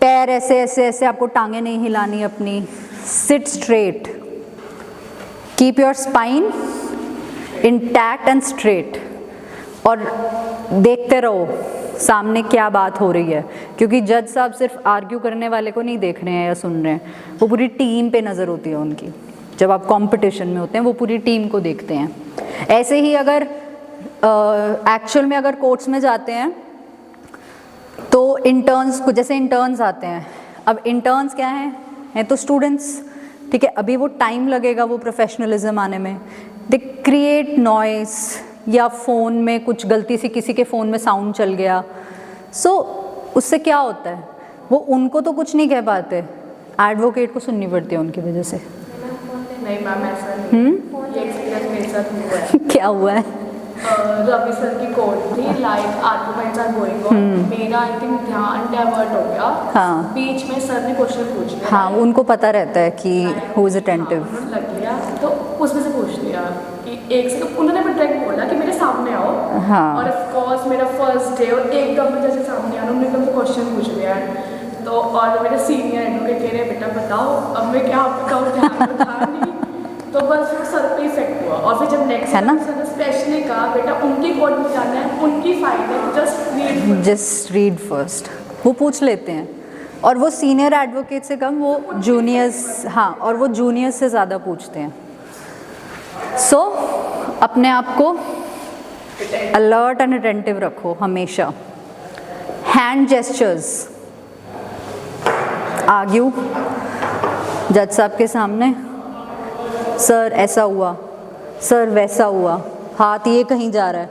पैर ऐसे ऐसे ऐसे, आपको टांगे नहीं हिलानी अपनी, seat straight, keep your spine intact and straight, और देखते रहो सामने क्या बात हो रही है, क्योंकि जज साहब सिर्फ आर्ग्यू करने वाले को नहीं देख रहे हैं या सुन रहे हैं, वो पूरी टीम पे नज़र होती है उनकी। जब आप कंपटीशन में होते हैं वो पूरी टीम को देखते हैं। ऐसे ही अगर एक्चुअल में अगर कोर्ट्स में जाते हैं तो इंटर्न्स को, जैसे इंटर्न्स आते हैं, अब इंटर्न्स क्या हैं तो स्टूडेंट्स, ठीक है? अभी वो टाइम लगेगा वो प्रोफेशनलिज्म आने में। दे क्रिएट नॉइस, या फ़ोन में कुछ गलती से किसी के फ़ोन में साउंड चल गया, सो उससे क्या होता है, वो उनको तो कुछ नहीं कह पाते, एडवोकेट को सुननी पड़ती है उनकी वजह से। नहीं मैम, ऐसा नहीं, ये एक्सपीरियंस मेरे साथ हुआ है। क्या हुआ है? रवि सर की कोर्ट थी, like arguments are going on, मेरा आई थिंक ध्यान डाइवर्ट हो गया। हाँ, बीच में सर ने क्वेश्चन पूछ लिया। हाँ, उनको पता रहता है कि हु इज़ अटेंटिव। लग लिया तो उसमें से पूछ लिया कि एक से, उन्होंने भी डायरेक्ट बोला कि मेरे सामने आओ। हाँ, और ऑफ कोर्स मेरा फर्स्ट डे, और एकदम में जैसे सामने आना, उन्होंने एकदम क्वेश्चन पूछ लिया। तो और मेरे सीनियर एडवोकेट कह रहे बेटा बताओ, अब मैं क्या बताऊँ, ध्यान था नहीं, तो बस वो सर पे इफेक्ट हुआ। और फिर जब नेक्स्ट है ना, सर ने स्पेशली कहा बेटा उनकी कोर्ट में जाना है, उनकी फाइल है, जस्ट रीड फर्स्ट, वो पूछ लेते हैं। और वो सीनियर एडवोकेट से कम, वो जूनियर्स, हाँ, और वो जूनियर्स से ज़्यादा पूछते हैं। सो अपने आप को अलर्ट एंड अटेंटिव रखो हमेशा। हैंड जेस्चर्स, आर्ग्यू जज साहब के सामने, सर ऐसा हुआ, सर वैसा हुआ, हाथ ये कहीं जा रहा है,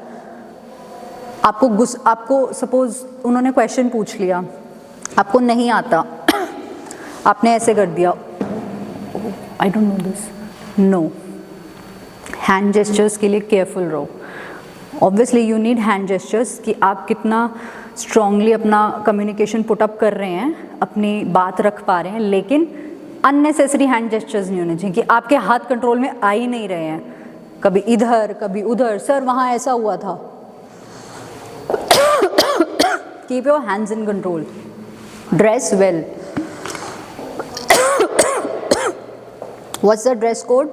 आपको सपोज उन्होंने क्वेश्चन पूछ लिया, आपको नहीं आता, आपने ऐसे कर दिया, I don't know this, no. Hand gestures के लिए केयरफुल रहो। Obviously you need hand gestures कि आप कितना स्ट्रांगली अपना कम्युनिकेशन पुट अप कर रहे हैं, अपनी बात रख पा रहे हैं, लेकिन अननेसेसरी हैंड जेस्चर्स नहीं होने चाहिए कि आपके हाथ कंट्रोल में आ ही नहीं रहे हैं, कभी इधर कभी उधर, सर वहाँ ऐसा हुआ था। Keep your hands in control. Dress well. What's the dress code?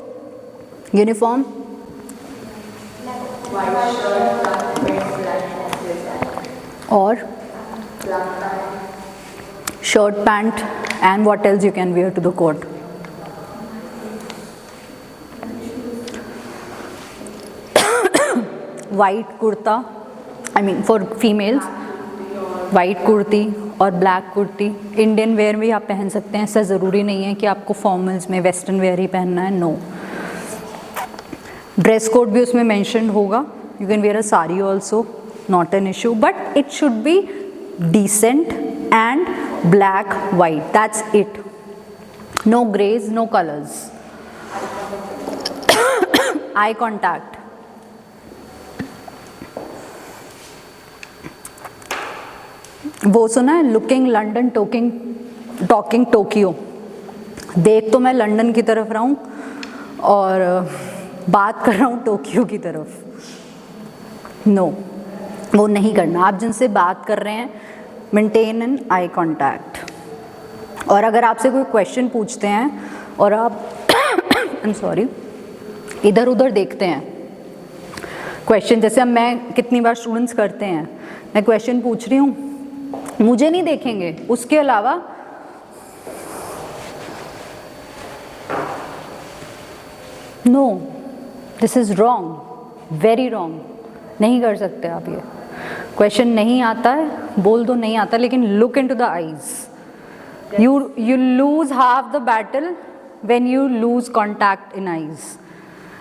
Uniform? और shirt pant, and what else you can wear to the court? White kurta, I mean for females, white kurti और ब्लैक कुर्ती। इंडियन वेयर भी आप पहन सकते हैं, ऐसा ज़रूरी नहीं है कि आपको फॉर्मल्स में वेस्टर्न वेयर ही पहनना है, नो। ड्रेस कोड भी उसमें मेंशन होगा, you can wear a sari also, not an issue, but it should be decent and black white, that's it, no grays, no colors. Eye contact, वो सुना है, looking London talking Tokyo. देख तो मैं London की तरफ रहा हूँ और बात कर रहा हूँ टोक्यो की तरफ, नो। वो नहीं करना। आप जिनसे बात कर रहे हैं, मेंटेन एन आई कॉन्टैक्ट। और अगर आपसे कोई क्वेश्चन पूछते हैं और आप आई एम सॉरी इधर उधर देखते हैं क्वेश्चन, जैसे अब मैं कितनी बार स्टूडेंट्स करते हैं, मैं क्वेश्चन पूछ रही हूँ, मुझे नहीं देखेंगे, उसके अलावा no, this is wrong, very wrong, नहीं कर सकते आप ये। क्वेश्चन नहीं आता है बोल दो नहीं आता, लेकिन look into the eyes. You lose half the battle when you lose contact in eyes.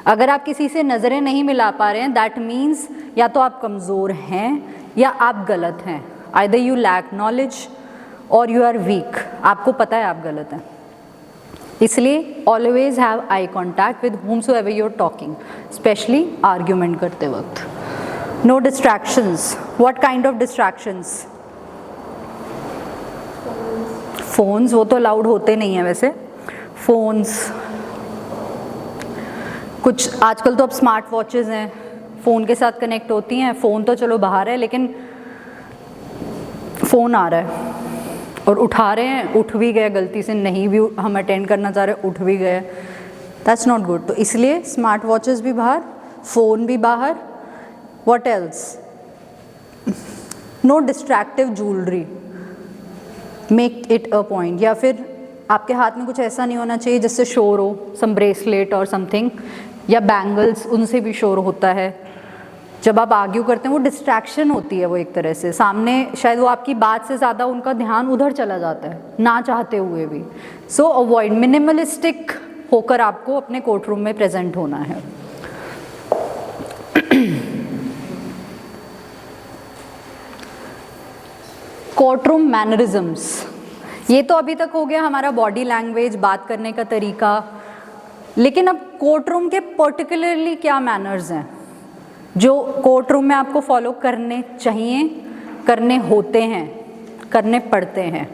अगर आप किसी से नज़रें नहीं मिला पा रहे हैं, दैट मीन्स या तो आप कमज़ोर हैं या आप गलत हैं। आइदर यू लैक नॉलेज और यू आर वीक, आपको पता है आप गलत हैं। इसलिए always have eye contact with whomsoever you're talking, specially argument करते वक्त। No distractions. What kind of distractions? Phones, वो तो अलाउड होते नहीं है वैसे। फोन्स, कुछ आजकल तो अब स्मार्ट वॉचेस हैं, फ़ोन के साथ कनेक्ट होती हैं। फ़ोन तो चलो बाहर है, लेकिन फ़ोन आ रहा है और उठा रहे हैं, उठ भी गए गलती से, नहीं भी हम अटेंड करना चाह रहे उठ भी गए, दैट्स नॉट गुड। तो इसलिए स्मार्ट वॉचेस भी बाहर, फ़ोन भी बाहर। What else? No distractive jewellery, make it a point. या फिर आपके हाथ में कुछ ऐसा नहीं होना चाहिए जिससे शोर हो, सम ब्रेसलेट और समथिंग, या बैंगल्स, उनसे भी शोर होता है। जब आप आर्ग्यू करते हैं वो डिस्ट्रैक्शन होती है, वो एक तरह से सामने शायद वो आपकी बात से ज़्यादा उनका ध्यान उधर चला जाता है ना चाहते हुए भी। सो अवॉइड, मिनिमलिस्टिक होकर आपको अपने कोर्ट रूम में प्रेजेंट होना है। कोर्ट रूम मैनरिज्म्स, ये तो अभी तक हो गया हमारा बॉडी लैंग्वेज, बात करने का तरीका। लेकिन अब कोर्ट रूम के पर्टिकुलरली क्या मैनर्स हैं जो कोर्ट रूम में आपको फॉलो करने चाहिए, करने होते हैं, करने पड़ते हैं?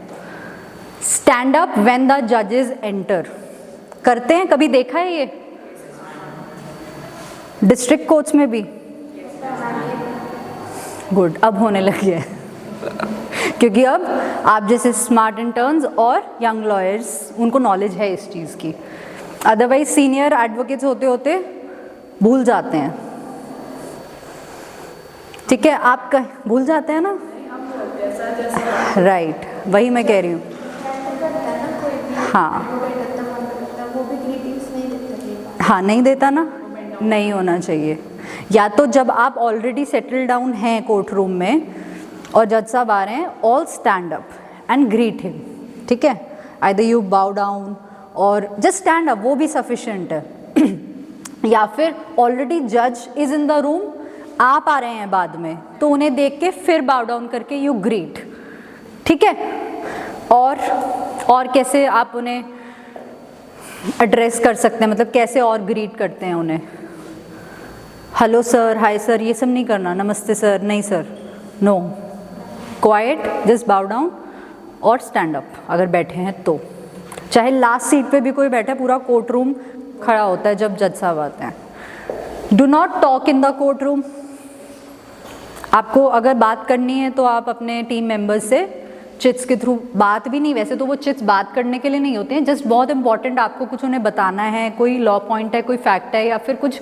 स्टैंड अप व्हेन द जजेस एंटर, करते हैं? कभी देखा है ये डिस्ट्रिक्ट कोर्ट्स में भी? गुड, अब होने लगी है क्योंकि अब आप जैसे स्मार्ट इंटर्न्स और यंग लॉयर्स, उनको नॉलेज है इस चीज़ की। अदरवाइज सीनियर एडवोकेट्स होते होते भूल जाते हैं। ठीक है, आप भूल जाते हैं ना? राइट, वही मैं कह रही हूँ। हाँ हाँ, नहीं देता ना, नहीं होना चाहिए। या तो जब आप ऑलरेडी सेटल डाउन हैं कोर्ट रूम में और जज साहब आ रहे हैं, all stand up and greet him. ठीक है, आइदर यू बाउ डाउन और जस्ट स्टैंड अप, वो भी सफिशिएंट है। या फिर ऑलरेडी जज इज इन द रूम, आप आ रहे हैं बाद में, तो उन्हें देख के फिर बाउ डाउन करके यू ग्रीट। ठीक है, और कैसे आप उन्हें एड्रेस कर सकते हैं, मतलब कैसे और ग्रीट करते हैं उन्हें? हेलो सर, हाय सर, ये सब नहीं करना। नमस्ते सर, नहीं sir, no, quite, just bow down और स्टैंड अप अगर बैठे हैं तो। चाहे लास्ट सीट पे भी कोई बैठा है, पूरा कोर्ट रूम खड़ा होता है जब जज साहब आते हैं। Do not talk in the court room. आपको अगर बात करनी है तो आप अपने टीम मेंबर्स से चिट्स के थ्रू, बात भी नहीं, वैसे तो वो चिट्स बात करने के लिए नहीं होते हैं, जस्ट बहुत इंपॉर्टेंट आपको कुछ उन्हें बताना है, कोई लॉ पॉइंट है, कोई फैक्ट है, या फिर कुछ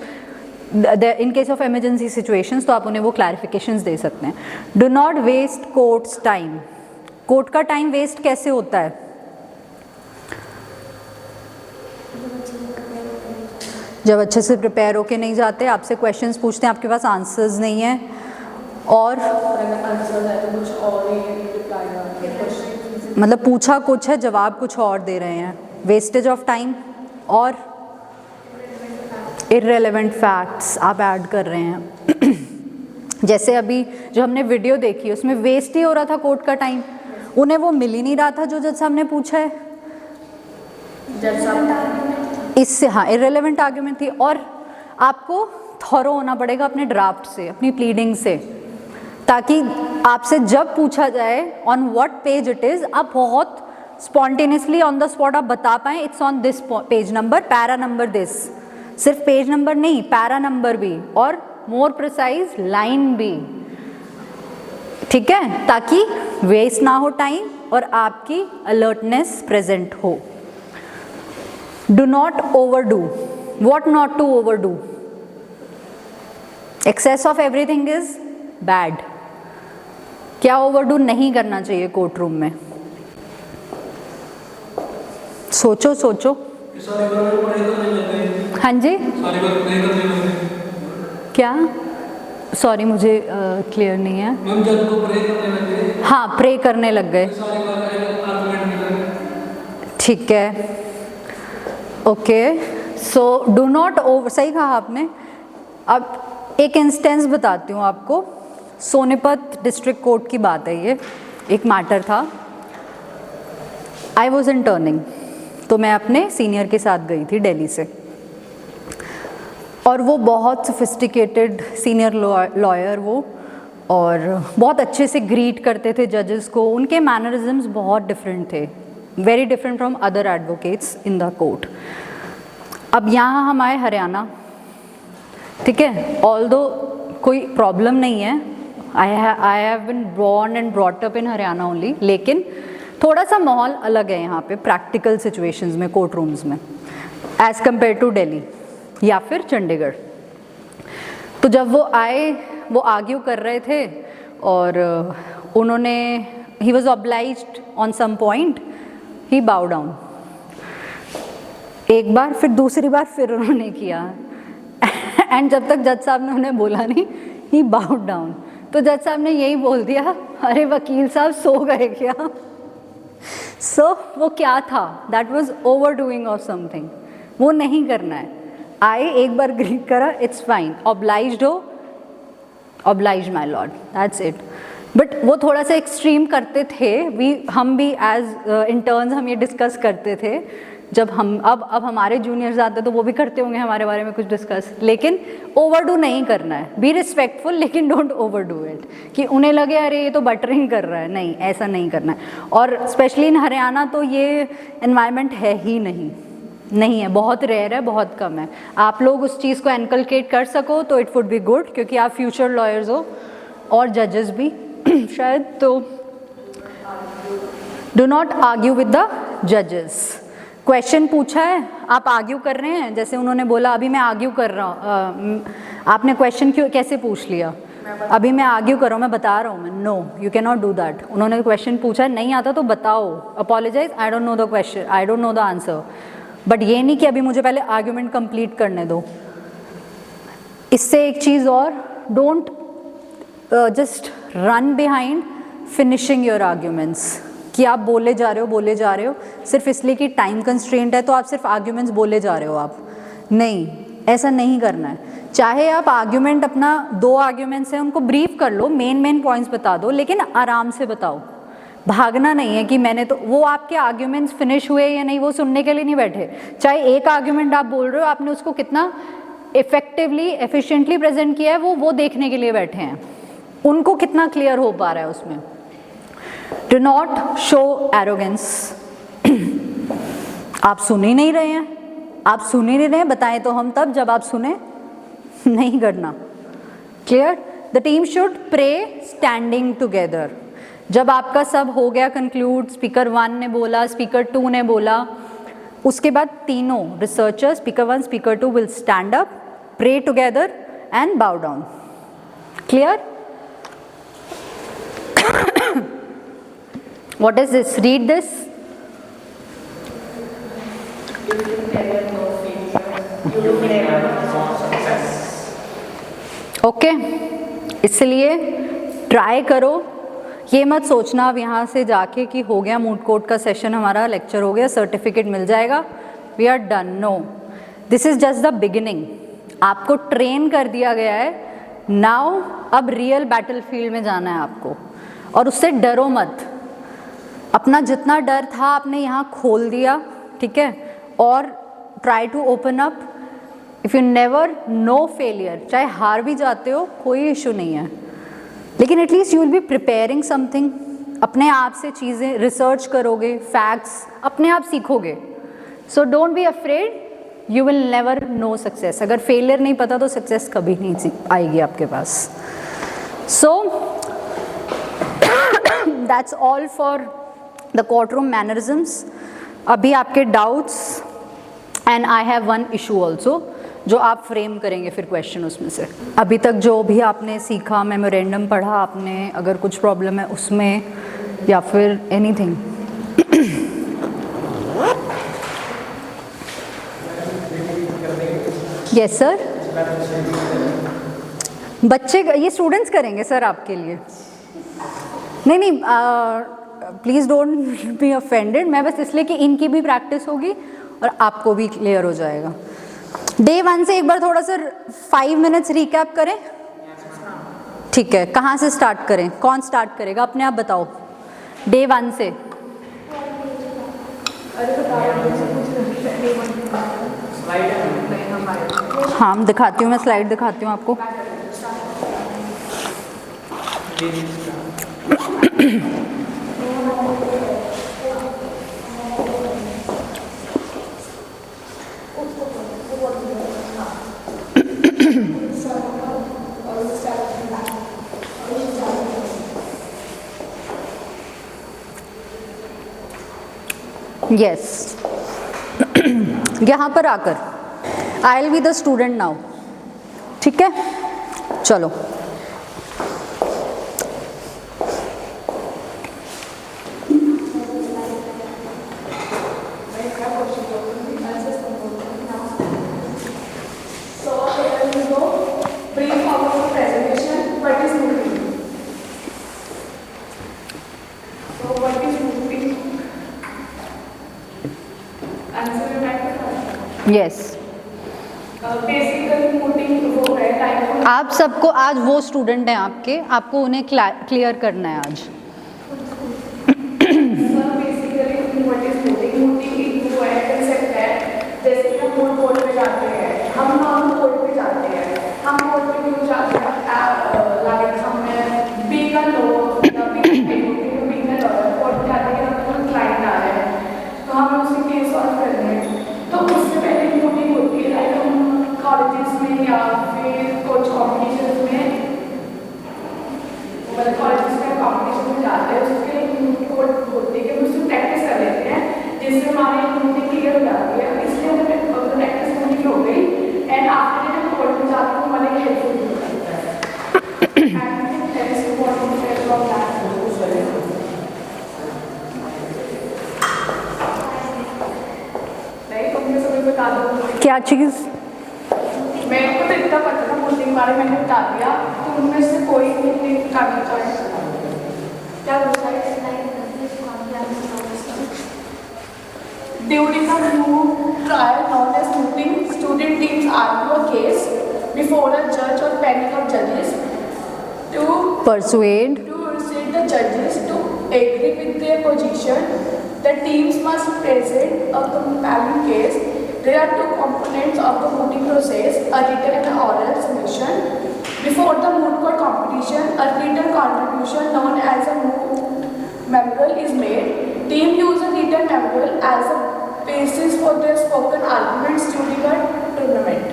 in case of emergency situations, तो आप उन्हें वो क्लैरिफिकेशंस दे सकते हैं। Do not waste court's time. Court का टाइम वेस्ट कैसे होता है? जब अच्छे से प्रिपेयर होके नहीं जाते, आपसे क्वेश्चंस पूछते हैं, आपके पास आंसर्स नहीं है, और मतलब पूछा कुछ है, जवाब कुछ और दे रहे हैं, वेस्टेज ऑफ टाइम, और इररेलेवेंट फैक्ट्स आप ऐड कर रहे हैं। जैसे अभी जो हमने वीडियो देखी उसमें वेस्ट ही हो रहा था कोर्ट का टाइम, उन्हें वो मिल ही नहीं रहा था जो जज साहब ने पूछा है। इससे हाँ, इररेलेवेंट आर्ग्यूमेंट थी। और आपको थॉरो होना पड़ेगा अपने ड्राफ्ट से, अपनी प्लीडिंग से, ताकि आपसे जब पूछा जाए on what page it is, आप बहुत स्पॉन्टेनियसली ऑन द स्पॉट आप बता पाएँ, it's on this page number, para number this. सिर्फ पेज नंबर नहीं, पैरा नंबर भी, और मोर प्रिसाइज लाइन भी। ठीक है, ताकि वेस्ट ना हो टाइम और आपकी अलर्टनेस प्रेजेंट हो। Do not overdo. What not to overdo? Excess of everything is bad. क्या ओवरडू नहीं करना चाहिए कोर्ट रूम में? सोचो सोचो। हाँ जी, क्या? सॉरी, मुझे क्लियर नहीं है। हाँ, प्रे करने लग गए। ठीक है, okay. So do not over, सही कहा आपने। अब एक इंस्टेंस बताती हूँ आपको। सोनीपत डिस्ट्रिक्ट कोर्ट की बात है ये। एक मैटर था, आई वॉज इंटर्निंग, तो मैं अपने सीनियर के साथ गई थी दिल्ली से, और वो बहुत सोफिस्टिकेटेड सीनियर लॉयर वो, और बहुत अच्छे से ग्रीट करते थे जजेस को। उनके मैनरिज्म्स बहुत डिफरेंट थे, very different from other advocates in the court. अब यहाँ हम आए हरियाणा, ठीक है, ऑल्दो कोई प्रॉब्लम नहीं है, I have been born and brought up in Haryana only, लेकिन थोड़ा सा माहौल अलग है यहाँ पे प्रैक्टिकल सिचुएशंस में, कोर्ट रूम्स में, एज़ कम्पेयर टू दिल्ली या फिर चंडीगढ़। तो जब वो आए, वो आर्ग्यू कर रहे थे और उन्होंने, he was obliged on some point, he bow down. एक बार, फिर दूसरी बार फिर उन्होंने किया, एंड जब तक जज साहब ने उन्हें बोला नहीं, ही बाउ डाउन, तो जज साहब ने यही बोल दिया, अरे वकील साहब सो गए क्या? सो वो क्या था? That was over doing of something. वो नहीं करना है। आए, एक बार ग्रीट करा, इट्स फाइन, ऑब्लाइज्ड हो, oblige my lord, that's it. But वो थोड़ा सा एक्सट्रीम करते थे। हम भी एज इंटर्न्स हम ये डिस्कस करते थे, जब हम अब हमारे जूनियर्स आते तो वो भी करते होंगे हमारे बारे में कुछ डिस्कस, लेकिन ओवरडू नहीं करना है। बी रिस्पेक्टफुल, लेकिन डोंट ओवरडू इट, कि उन्हें लगे अरे ये तो बटरिंग कर रहा है। नहीं, ऐसा नहीं करना है। और स्पेशली इन हरियाणा तो ये एनवायरनमेंट है ही नहीं है, बहुत रेयर है, बहुत कम है। आप लोग उस चीज़ को एनकलकेट कर सको तो इट वुड बी गुड, क्योंकि आप फ्यूचर लॉयर्स हो और जजेस भी शायद। तो do not argue with the जजेस। क्वेश्चन पूछा है, आप आर्ग्यू कर रहे हैं, जैसे उन्होंने बोला अभी मैं आर्ग्यू कर रहा हूँ, आपने क्वेश्चन क्यों कैसे पूछ लिया? अभी मैं आर्ग्यू कर रहा हूँ, मैं बता रहा हूँ मैं, no you can not do that. उन्होंने क्वेश्चन पूछा, नहीं आता तो बताओ, apologize, I don't know the question, I don't know the answer, but ये नहीं कि अभी मुझे पहले आर्ग्यूमेंट कंप्लीट करने दो। इससे एक चीज़ और, don't just run behind finishing your arguments, कि आप बोले जा रहे हो सिर्फ इसलिए कि टाइम कंस्ट्रेंट है तो आप सिर्फ आर्ग्यूमेंट्स बोले जा रहे हो। आप नहीं, ऐसा नहीं करना है। चाहे आप आर्ग्यूमेंट अपना 2 आर्ग्यूमेंट्स हैं उनको ब्रीफ कर लो, मेन पॉइंट्स बता दो, लेकिन आराम से बताओ। भागना नहीं है कि मैंने तो, वो आपके आर्ग्यूमेंट्स फिनिश हुए या नहीं वो सुनने के लिए नहीं बैठे। चाहे एक आर्ग्यूमेंट आप बोल रहे हो, आपने उसको कितना इफेक्टिवली एफिशिएंटली प्रेजेंट किया है वो देखने के लिए बैठे हैं, उनको कितना क्लियर हो पा रहा है उसमें। Do not show arrogance. आप सुन ही नहीं रहे हैं, आप सुन ही नहीं रहे हैं, बताएं तो हम तब जब आप सुने, नहीं करना। Clear? The team should pray standing together. जब आपका सब हो गया कंक्लूड, स्पीकर 1 ने बोला, स्पीकर 2 ने बोला, उसके बाद तीनों researchers, speaker 1, speaker 2 will stand up, pray together and bow down. Clear? What is this? Read this. Okay, इसलिए ट्राई करो। ये मत सोचना अब यहाँ से जाके कि हो गया मूड कोर्ट का सेशन, हमारा लेक्चर हो गया, सर्टिफिकेट मिल जाएगा, we are done. No, this is just the beginning. आपको ट्रेन कर दिया गया है, नाउ अब रियल बैटल फील्ड में जाना है आपको, और उससे डरो मत। अपना जितना डर था आपने यहाँ खोल दिया, ठीक है, और try to open up. If you never know failure, चाहे हार भी जाते हो कोई इशू नहीं है, लेकिन at least you will be preparing something. अपने आप से चीज़ें रिसर्च करोगे, फैक्ट्स अपने आप सीखोगे। So don't be afraid, you will never know success. अगर फेलियर नहीं पता तो सक्सेस कभी नहीं आएगी आपके पास। So that's all for the courtroom mannerisms. अभी आपके doubts, and I have one issue also जो आप फ्रेम करेंगे फिर क्वेश्चन उसमें से. अभी तक जो भी आपने सीखा, मेमोरेंडम पढ़ा आपने, अगर कुछ प्रॉब्लम है उसमें या फिर एनीथिंग. Yes sir. बच्चे, ये स्टूडेंट्स करेंगे सर आपके लिए. नहीं, प्लीज़ डोंट बी ऑफेंडेड. मैं बस इसलिए कि इनकी भी प्रैक्टिस होगी और आपको भी क्लियर हो जाएगा. डे 1 से एक बार थोड़ा सा 5 मिनट्स रिकैप करें. ठीक है, कहाँ से स्टार्ट करें? कौन स्टार्ट करेगा? अपने आप बताओ. डे 1 से. हाँ, दिखाती हूँ, मैं स्लाइड दिखाती हूँ आपको. यस, यहाँ पर आकर I will be the student now. ठीक है, चलो. यस, बेसिकली मूटिंग वो है टाइम. आप सबको आज वो स्टूडेंट हैं आपके, आपको उन्हें क्लियर करना है आज. Basically what is mooting? Mooting एक वो है कंसेप्ट है. जैसे कि हम मूड बोर्ड पे जाते हैं, हम नॉर्मल बोर्ड पे जाते हैं. हम बोर्ड पे क्यों जाते हैं? लाइक हमें being a low being a board पे जाते हैं, हम क्लाइंट आ रहे हैं तो हमें उसके केस सॉल्व करने हैं. तो उससे पहले मूटिंग होती है. लाइक हम कॉलेजेस में या फिर कुछ कॉम्पिटिशन में, मतलब कॉलेजेस में कॉम्पिटिशन में जाते हैं, उसके कोड होती है कि उसमें प्रैक्टिस कर लेते हैं, जिससे हमारी मूटिंग क्लियर हो जाती है. इसलिए हमें प्रैक्टिस मूटिंग हो गई एंड आफ्टर जब कोड में जाते हैं हमारे हेल्पफुल हो जाता है. बता दो क्या चीज़? मेरे को तो इतना पता था मूटिंग बारे, मैंने बता दिया. तो उनमें से कोई मूटिंग करना चाहे क्या दूसरा है? During a moot trial known as mooting, student teams argue a case before a judge or panel of judges to persuade the judges to agree with their position. The teams must present a compelling case. There are two components of the mooting process: a written and oral submission. Before the moot court competition, a written contribution known as a moot memorial is made. Team use a written memorial as a basis for their spoken arguments during a tournament.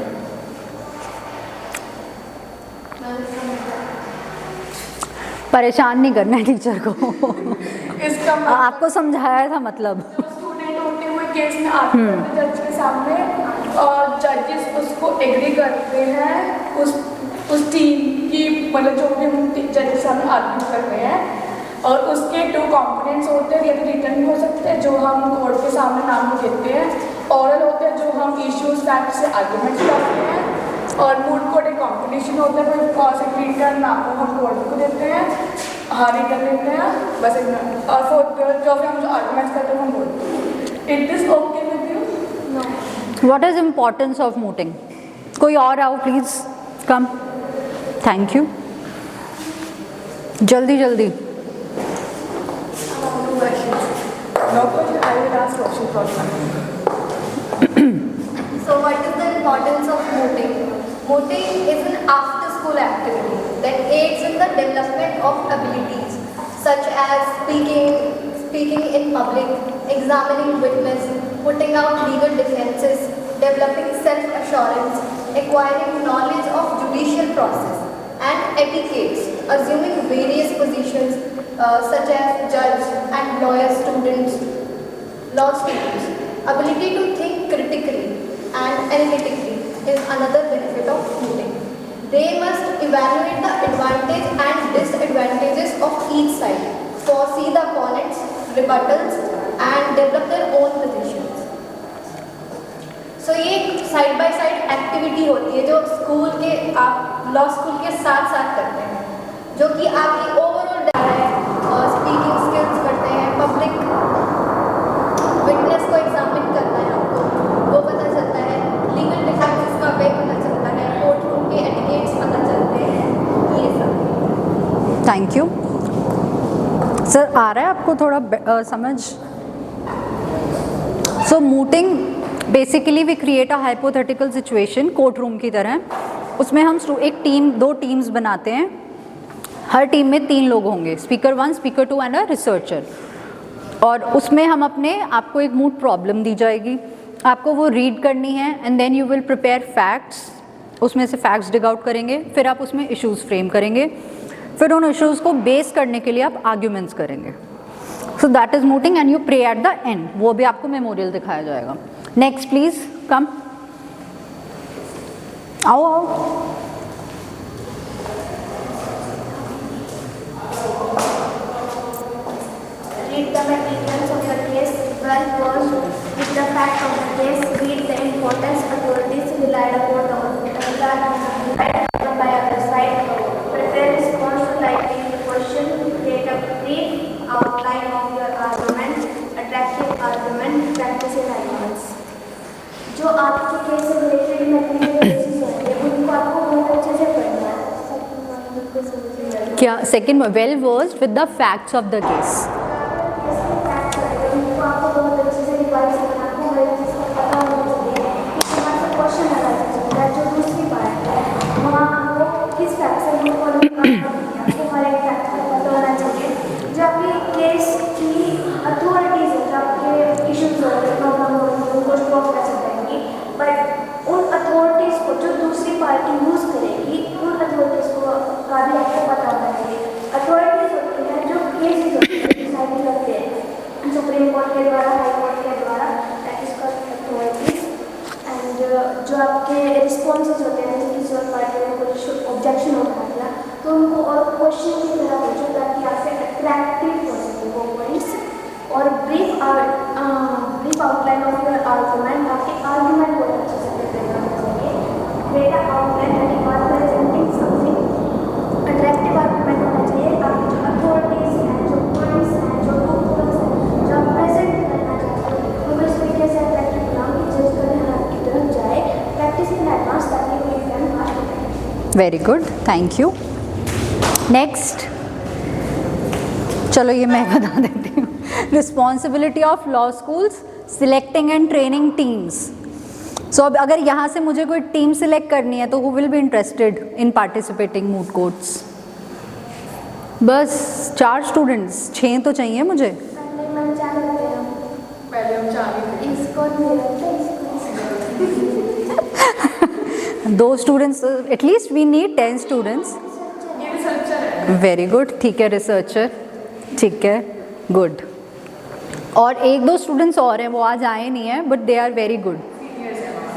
परेशान नहीं करना है teacher को. इसका आपको समझाया था मतलब. स्टूडेंट होते हुए केस में आते हैं जज के सामने और जजेस उसको एग्री करते हैं उस टीम की, मतलब जो भी हम जज के सामने आर्ग्यू कर रहे हैं. और उसके 2 कंपोनेंट्स होते हैं, या तो रिटर्न भी हो सकते हैं जो हम कोर्ट के सामने नाम को देते हैं, ओरल होते हैं जो हम इश्यूज फैक्ट से आर्ग्यूमेंट्स करते हैं, और मूड कोर्ट एक कॉम्पिटिशन होता है कोई कॉज रिटर्न नाम को हम कोर्ट को देते हैं, हारी कर लेते हैं बस इतना. और फोर्थ जो भी हम जो आर्ग्यूमेंट्स करते हैं हम बोलते हैं. It is okay with you? No. What is importance of mooting? कोई और आओ प्लीज, कम. Thank you. जल्दी जल्दी. No question. I will ask question first. So what is the importance of mooting? Mooting is an after-school activity that aids in the development of abilities such as speaking in public, examining witness, putting out legal defenses, developing self-assurance, acquiring knowledge of judicial process, and etiquettes, assuming various positions such as judge and law students. Ability to think critically and analytically is another benefit of mooting. They must evaluate the advantage and disadvantages of each side, foresee the opponent's rebuttals and develop their own positions. So ये side by side activity होती है जो school के आप law school के साथ साथ करते हैं, जो कि आपकी ओवरऑल डाटा है, स्पीकिंग स्किल्स करते हैं, पब्लिक विटनेस को एग्जामिन करना है आपको, वो पता चलता है, लीगल डिफेंसेस का वे पता चलता है, कोर्ट रूम के एटिकेट्स पता चलते हैं, ये सब। Thank you sir. आ रहा है आपको थोड़ा समझ? So mooting basically we create a hypothetical situation court room की तरह। उसमें हम एक टीम, 2 टीम्स बनाते हैं। हर टीम में 3 लोग होंगे, speaker 1, speaker 2 and a researcher. और उसमें हम आपको एक मूट प्रॉब्लम दी जाएगी, आपको वो रीड करनी है and then you will prepare facts, उसमें से फैक्ट्स डिग आउट करेंगे, फिर आप उसमें इश्यूज़ फ्रेम करेंगे, फिर उन इश्यूज़ को बेस करने के लिए आप आर्ग्यूमेंट्स करेंगे। So that is mooting and you pray at the end. वो भी आपको मेमोरियल दिखाया जाएगा। नेक्स्ट प्लीज कम, आओ आओ। Read the materials of the case, well versed with the fact of the case, read the importance authorities relied upon by other side, prepare response to likely question, create a brief outline of your argument, attractive argument, practice in advance. जो आपके case से related material होंगे उनको आपको बहुत अच्छे से पढ़ना है। क्या second well versed with the facts of the case. उनको आपको बहुत अच्छे से रिवाइज करना, आपको हर चीज़ का पता होना चाहिए कि तुम्हारे से क्वेश्चन आ रहा है। जो दूसरी बात है वहाँ आपको किस फैक्ट से वो फॉलो करना है, आपको हर एक फैक्ट का पता होना चाहिए। जो आपकी केस की अथॉरिटीज़ है, जो आपके इशूज़ होते हैं, प्रॉब्लम होती है, उनको स्टॉप कर सकते हैं, बट उन अथॉरिटीज़ को जो दूसरी पार्टी यूज़ करेगी उन अथॉरिटीज़ को का भी आपको पता होना चाहिए। अथॉरिटीज़ होती हैं जो केसेस होते हैं डिसाइड करते हैं सुप्रीम कोर्ट के द्वारा, हाई कोर्ट के द्वारा, that is called authorities. And जो आपके रिस्पॉन्सेज होते हैं, जैसे किसी और पार्टी ने कुछ ऑब्जेक्शन उठा दिया तो उनको और क्वेश्चन की तरह पूछो ताकि आपसे अट्रैक्टिव हो सके वो पॉइंट्स, और brief outline of your argument, आपके आर्गूमेंट को अच्छे से प्रिपेयर करना चाहिए। Create outline and you are presenting something attractive argument होना चाहिए। आपकी जो अथॉरिटीज़ हैं, जो पॉइंट्स हैं, जो रूल्स हैं, जो आप प्रेजेंट करना चाहते हो उनको इस तरीके से अट्रैक्टिव बनाओ कि जज करने आपकी तरफ जाए। प्रैक्टिस इन एडवांस ताकि वो एग्जाम पास हो जाए। Very good, thank you. Next, चलो ये मैं बता देती हूँ। Responsibility of law schools, selecting and training teams. So अब अगर यहाँ से मुझे कोई टीम सिलेक्ट करनी है तो who will be interested in participating moot courts? बस 4 स्टूडेंट्स, 6 तो चाहिए मुझे। पहले हम 4 ही थे। इसको नहीं रखते, इसको 2 students at least, we need 10 students. ये रिसर्चर है। वेरी गुड, ठीक है, रिसर्चर, ठीक है, गुड। और 1-2 स्टूडेंट्स और हैं, वो आज आए नहीं हैं but they are very good.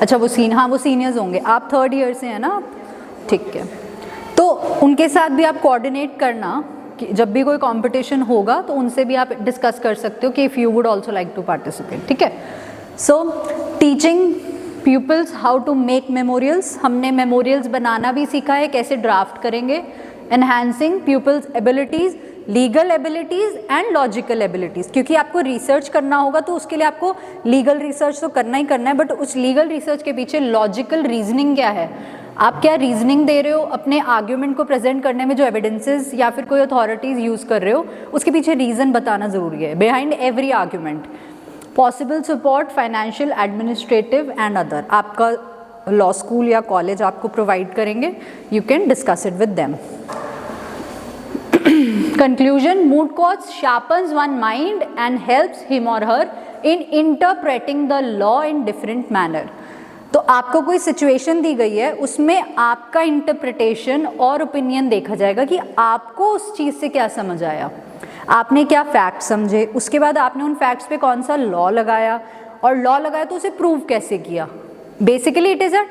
अच्छा वो वो सीनियर्स होंगे। आप 3rd ईयर से हैं ना? ठीक है, तो उनके साथ भी आप कोऑर्डिनेट करना कि जब भी कोई कंपटीशन होगा तो उनसे भी आप डिस्कस कर सकते हो कि if you would also like to participate. ठीक है। So teaching peoples how to make memorials, हमने मेमोरियल्स बनाना भी सीखा है, कैसे ड्राफ्ट करेंगे। Enhancing peoples abilities, legal abilities and logical abilities, क्योंकि आपको रिसर्च करना होगा तो उसके लिए आपको लीगल रिसर्च तो करना ही करना है, बट उस लीगल रिसर्च के पीछे लॉजिकल रीजनिंग क्या है, आप क्या रीजनिंग दे रहे हो अपने आर्ग्यूमेंट को प्रेजेंट करने में, जो एविडेंसेस या फिर कोई अथॉरिटीज़ यूज़ कर रहे हो उसके पीछे रीज़न बताना ज़रूरी है, behind every argument. Possible support financial, administrative and other, आपका लॉ स्कूल या कॉलेज आपको प्रोवाइड करेंगे, you can discuss it with them. Conclusion, moot courts sharpens one mind and helps him or her in interpreting the law in different manner. तो आपको कोई situation दी गई है, उसमें आपका इंटरप्रिटेशन और ओपिनियन देखा जाएगा कि आपको उस चीज़ से क्या समझ आया, आपने क्या फैक्ट समझे, उसके बाद आपने उन फैक्ट्स पे कौन सा लॉ लगाया, और लॉ लगाया तो उसे प्रूव कैसे किया। Basically it is a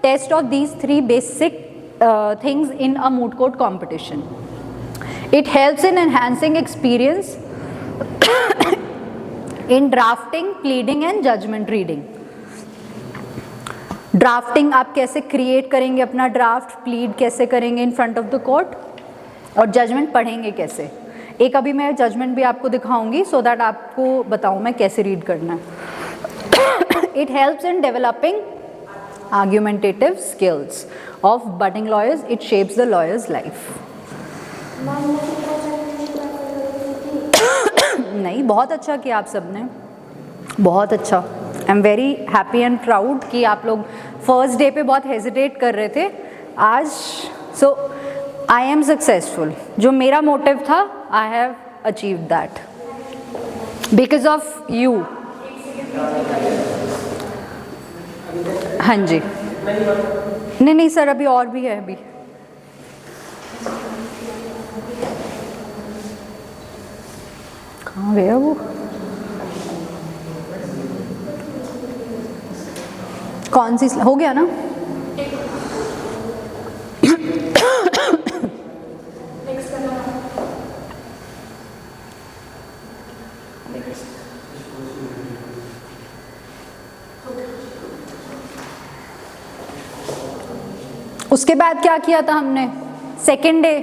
test of these 3 basic things in a moot court competition. It helps in enhancing experience in drafting, pleading and judgment reading. Drafting आप कैसे क्रिएट करेंगे अपना ड्राफ्ट, प्लीड कैसे करेंगे इन फ्रंट ऑफ द कोर्ट, और judgement पढ़ेंगे कैसे. एक अभी मैं जजमेंट भी आपको दिखाऊंगी सो दैट आपको बताऊं मैं कैसे रीड करना है. It helps in developing argumentative skills of budding lawyers. It shapes the lawyers life. नहीं, बहुत अच्छा किया आप सबने, बहुत अच्छा. I am very happy and proud कि आप लोग फर्स्ट डे पे बहुत हेजिटेट कर रहे थे आज. सो आई एम सक्सेसफुल. जो मेरा मोटिव था I have achieved that because of you. हाँ जी, नहीं सर, अभी और भी है. अभी कहाँ गया वो? कौन सी हो गया ना? उसके बाद क्या किया था हमने? Second day,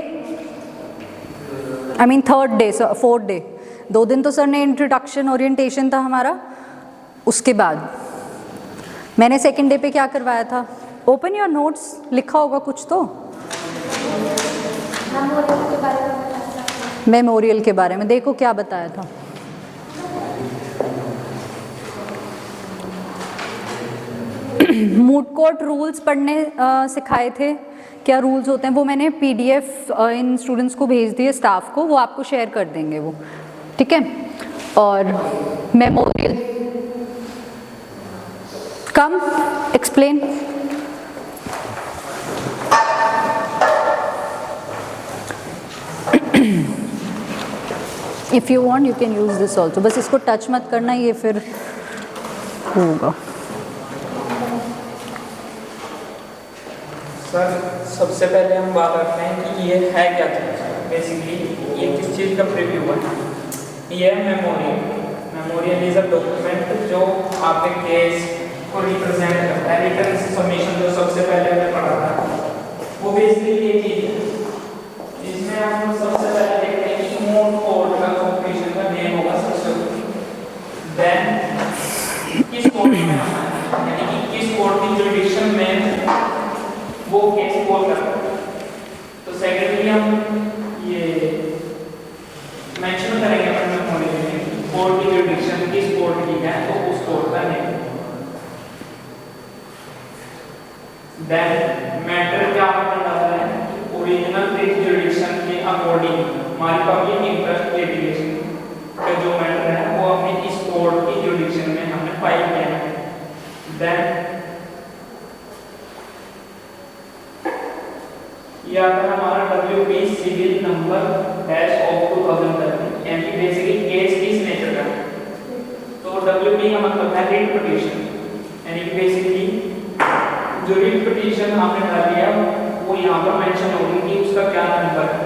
I mean third day, fourth day, 2 दिन तो सर ने इंट्रोडक्शन ओरिएंटेशन था हमारा. उसके बाद मैंने सेकेंड डे पे क्या करवाया था? ओपन योर नोट्स, लिखा होगा कुछ तो. मेमोरियल के बारे में देखो क्या बताया था. मूड कोर्ट रूल्स पढ़ने सिखाए थे. क्या रूल्स होते हैं वो मैंने PDF इन स्टूडेंट्स को भेज दिए, स्टाफ को, वो आपको शेयर कर देंगे वो, ठीक है. और memorial, come explain. If you want you can use this also. बस इसको टच मत करना, ये फिर होगा. सर सबसे पहले हम बात करते हैं कि ये है क्या चीज़. बेसिकली ये किस चीज़ का प्रीव्यू है. ये है memorial. Memorial is a document जो आपके केस को रिप्रेजेंट करता है. रिटन सबमिशन जो सबसे पहले हमने पढ़ा था वो बेसिकली ये चीज़ है. इसमें हम सबसे पहले देखते हैं कि मूड कोर्ट का कॉम्पिटिशन का नेम होगा सबसे ऊपर. देन किस कोर्ट में आना है, यानी कि किस कोर्ट की जुरिडिक्शन में वो केस कॉल करता है. तो सेकेंडली हम ये मेंशन करेंगे अपने मेमोरियल में कोर्ट की जुरिडिक्शन किस कोर्ट की है, तो उस कोर्ट का नेम. देन मैटर क्या हमने डाला है, ओरिजिनल जुरिडिक्शन के अकॉर्डिंग हमारी पब्लिक इंटरेस्ट लिटिगेशन का जो मैटर है वो हमने इस कोर्ट की जुरिडिक्शन में हमने फाइल किया है. देन ये आता है हमारा WP सिविल नंबर -2013, यानी बेसिकली केस किस नेचर का है. तो WP का मतलब है रिट पिटीशन, यानी कि बेसिकली जो रिट पिटीशन आपने डाल दिया वो यहाँ पर मेंशन होगी कि उसका क्या नंबर है.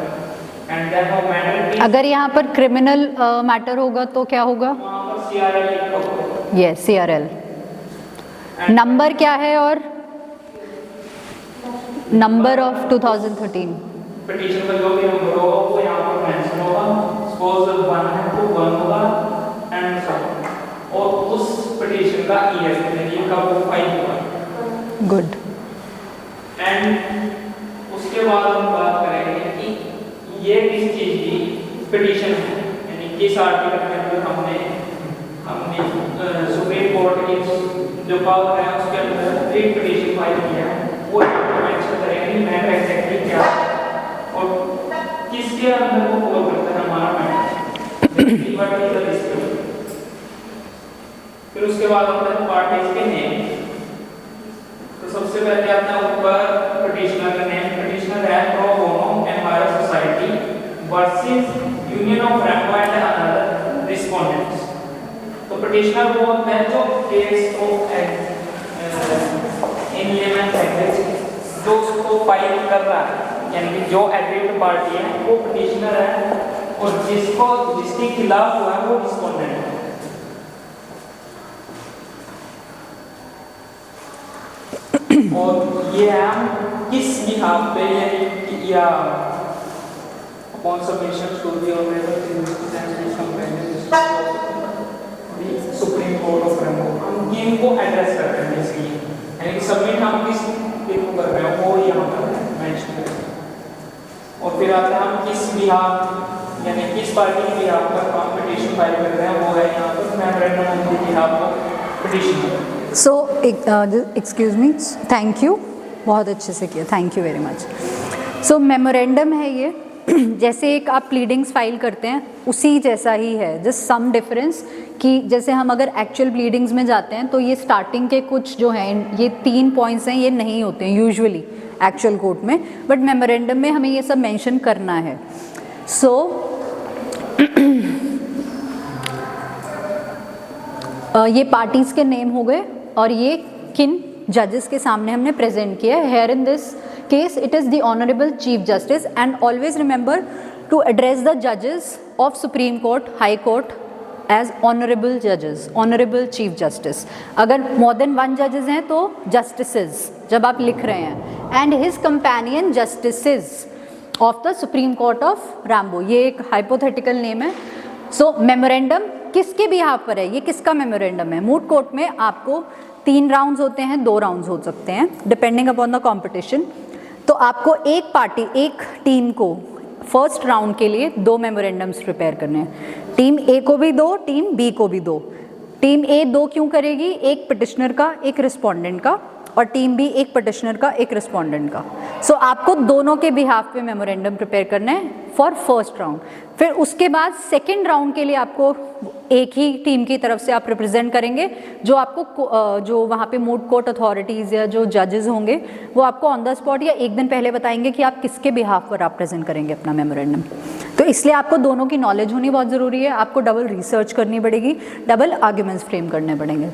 एंड देन वो मैटर, अगर यहाँ पर क्रिमिनल मैटर होगा तो क्या होगा? वहाँ पर CRL लिखा होगा. Yes, CRL. नंबर क्या है? और नंबर ऑफ 2013 पिटीशन का जो भी नंबर होगा वो यहाँ पर मेंशन होगा. सपोज 1 है तो 1 होगा एंड सो. और उस पिटीशन का ईयर, यानी कब वो फाइल हुआ. गुड. एंड उसके बाद हम बात करेंगे कि ये किस चीज़ की पिटीशन है, यानी किस आर्टिकल के अंदर हमने सुप्रीम कोर्ट की जो पावर है उसके अंदर रिट पिटीशन फाइल किया है. वो मेंशन करेंगे मैटर एग्जैक्टली क्या है और किसके अंदर वो फॉलो करता है हमारा मैटर. फिर उसके बाद होता है पार्टीज के नेम. सबसे पहले आपने ऊपर पिटिशनर का नेम, पिटिशनर है pro bono empire society versus union of Rambo and other respondents. तो पिटिशनर वो होता है जो केस को इन लेमन लैंग्वेज जो उसको फाइल कर रहा है, यानी कि जो एग्रीड पार्टी है वो पिटिशनर है और जिसके खिलाफ हुआ है वो रिस्पोंडेंट है। और ये हम किस बिहाफ पे या upon submission to the honourable Supreme court of Rambo, हम इनको एड्रेस कर रहे हैं बेसिकली, यानी कि सबमिट हम किस को कर रहे हैं वो यहाँ पर मेंशन कर रहे हैं। और फिर आता है हम किस बिहाफ यानी किस पार्टी के बिहाफ पर हम पिटीशन फाइल कर रहे हैं, वो है यहाँ पर memorandum on the behalf of petitioner. So excuse me, thank you, बहुत अच्छे से किया, thank you very much. So memorandum है ये, जैसे एक आप प्लीडिंग्स फाइल करते हैं उसी जैसा ही है, जस्ट सम डिफरेंस कि जैसे हम अगर एक्चुअल प्लीडिंग्स में जाते हैं तो ये स्टार्टिंग के कुछ जो हैं ये 3 पॉइंट्स हैं, ये नहीं होते हैं यूजुअली एक्चुअल कोर्ट में, बट मेमोरेंडम में हमें ये सब मेंशन करना है। सो ये पार्टीज़ के नेम हो गए और ये किन जजेस के सामने हमने प्रेजेंट किया है। Here in this case it is the honorable chief justice, and always remember to address the judges of Supreme Court, High Court as honorable judges, honorable chief justice। अगर more than 1 judges हैं तो justices जब आप लिख रहे हैं, and his companion justices of the Supreme Court of Rambo, ये एक hypothetical name है। So memorandum किसके बिहाफ पर है, ये किसका मेमोरेंडम है? मूट कोर्ट में आपको 3 राउंड्स होते हैं, 2 राउंड्स हो सकते हैं डिपेंडिंग अपॉन द कॉम्पिटिशन। तो आपको एक पार्टी, एक टीम को फर्स्ट राउंड के लिए 2 मेमोरेंडम्स प्रिपेयर करने हैं। टीम ए को भी 2, टीम बी को भी 2। टीम ए 2 क्यों करेगी? एक पिटिशनर का, एक रिस्पोंडेंट का, और टीम बी एक पिटिशनर का, एक रिस्पोंडेंट का। सो आपको दोनों के बिहाफ पे मेमोरेंडम प्रिपेयर करना है फॉर फर्स्ट राउंड। फिर उसके बाद सेकेंड राउंड के लिए आपको एक ही टीम की तरफ से आप रिप्रेजेंट करेंगे, जो आपको जो वहाँ पे मूट कोर्ट अथॉरिटीज़ या जो जजेस होंगे वो आपको ऑन द स्पॉट या एक दिन पहले बताएंगे कि आप किसके बिहाफ पर आप प्रेजेंट करेंगे अपना मेमोरेंडम। तो इसलिए आपको दोनों की नॉलेज होनी बहुत ज़रूरी है, आपको डबल रिसर्च करनी पड़ेगी, डबल आर्ग्यूमेंट्स फ्रेम करने पड़ेंगे।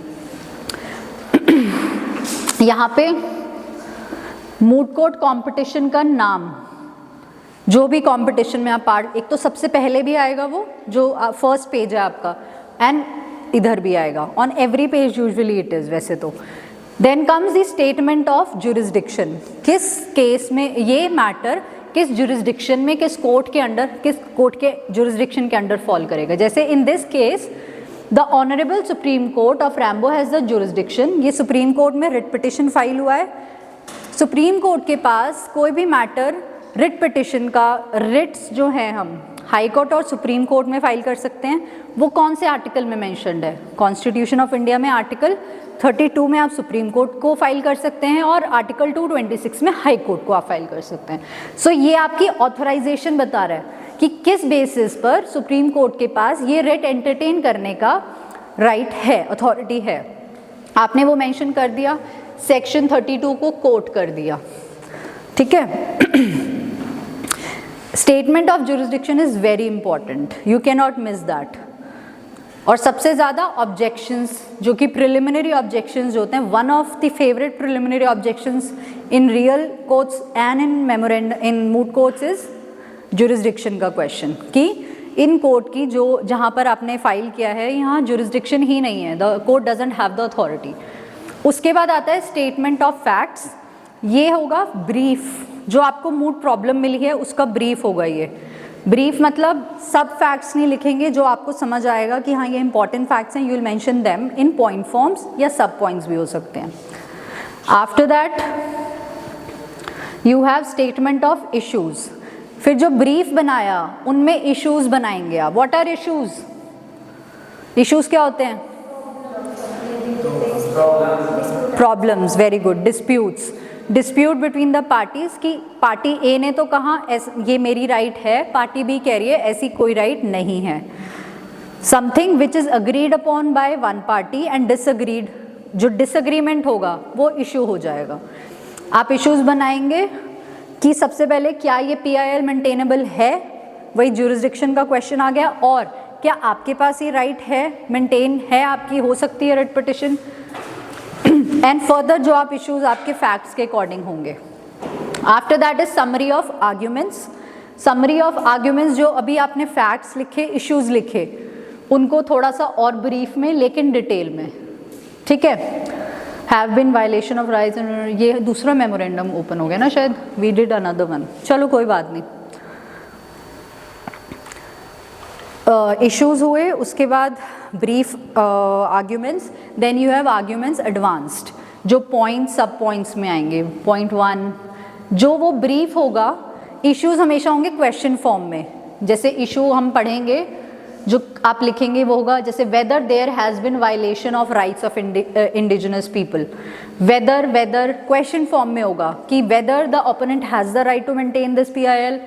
यहाँ पे मूट कोर्ट कंपटीशन का नाम, जो भी कंपटीशन में आप पार्ट, एक तो सबसे पहले भी आएगा वो जो फर्स्ट पेज है आपका, एंड इधर भी आएगा, on every page usually it is वैसे तो। Then comes the statement of jurisdiction, किस केस में ये मैटर किस जुरिस्डिक्शन में, किस कोर्ट के अंडर, किस कोर्ट के जुरिस्डिक्शन के अंडर फॉल करेगा। जैसे इन this case the honourable Supreme court of Rambo has the jurisdiction, ये सुप्रीम कोर्ट में रिट पिटिशन फाइल हुआ है। सुप्रीम कोर्ट के पास कोई भी मैटर रिट पिटिशन का, रिट्स जो हैं हम हाई कोर्ट और सुप्रीम कोर्ट में फाइल कर सकते हैं, वो कौन से आर्टिकल में मेंशन्ड है? कॉन्स्टिट्यूशन ऑफ इंडिया में आर्टिकल 32 में आप सुप्रीम कोर्ट को फाइल कर सकते हैं और आर्टिकल 226 में हाई कोर्ट को आप फाइल कर सकते हैं। सो ये आपकी ऑथराइजेशन बता रहा है कि किस बेसिस पर सुप्रीम कोर्ट के पास ये रिट एंटरटेन करने का राइट है, अथॉरिटी है। आपने वो मेंशन कर दिया, सेक्शन 32 को कोट कर दिया, ठीक है। Statement of jurisdiction is very important, you can not miss that. और सबसे ज़्यादा ऑब्जेक्शंस जो कि प्रिलिमिनरी ऑब्जेक्शंस जो होते हैं, one of the favourite preliminary objections in real courts and in memorandum in moot courts is jurisdiction का question, कि इन कोर्ट की जो जहाँ पर आपने फाइल किया है यहाँ जुरिस्डिक्शन ही नहीं है, the court doesn't have the authority. उसके बाद आता है स्टेटमेंट ऑफ फैक्ट्स, ये होगा ब्रीफ, जो आपको मूट प्रॉब्लम मिली है उसका ब्रीफ होगा। ये ब्रीफ मतलब सब फैक्ट्स नहीं लिखेंगे, जो आपको समझ आएगा कि हाँ ये इंपॉर्टेंट फैक्ट्स हैं, you will mention them in point forms या सब पॉइंट्स भी हो सकते हैं। After that you have statement of issues, फिर जो ब्रीफ बनाया उनमें इश्यूज बनाएंगे आप। What are issues? इश्यूज क्या होते हैं? Problems, very good. Disputes, dispute between the parties, की पार्टी ए ने तो कहा ये मेरी राइट है, पार्टी बी कह रही है ऐसी कोई राइट नहीं है। Something which is agreed upon by one party and disagreed, जो डिसअग्रीमेंट होगा वो इशू हो जाएगा। आप इश्यूज बनाएंगे कि सबसे पहले क्या ये PIL मेंटेनेबल है, वही ज्यूरिसडिक्शन का क्वेश्चन आ गया, और क्या आपके पास ये राइट है, मेंटेन है, आपकी हो सकती है रिट पिटिशन, एंड फर्दर जो आप इश्यूज आपके फैक्ट्स के अकॉर्डिंग होंगे। After that is summary of arguments. Summary of arguments, जो अभी आपने फैक्ट्स लिखे, इश्यूज लिखे, उनको थोड़ा सा और ब्रीफ में लेकिन डिटेल में, ठीक है। Have been violation of rights, ये दूसरा मेमोरेंडम ओपन हो गया ना शायद, वी डिड अनदर वन, चलो कोई बात नहीं। इश्यूज हुए, उसके बाद brief arguments, then you have arguments advanced, जो पॉइंट्स सब पॉइंट्स में आएंगे। पॉइंट 1 जो वो ब्रीफ होगा, इश्यूज हमेशा होंगे क्वेश्चन फॉर्म में। जैसे इशू हम पढ़ेंगे, जो आप लिखेंगे वो होगा जैसे whether there has been violation of rights of indigenous people, whether question form में होगा कि whether the opponent has the right to maintain this PIL।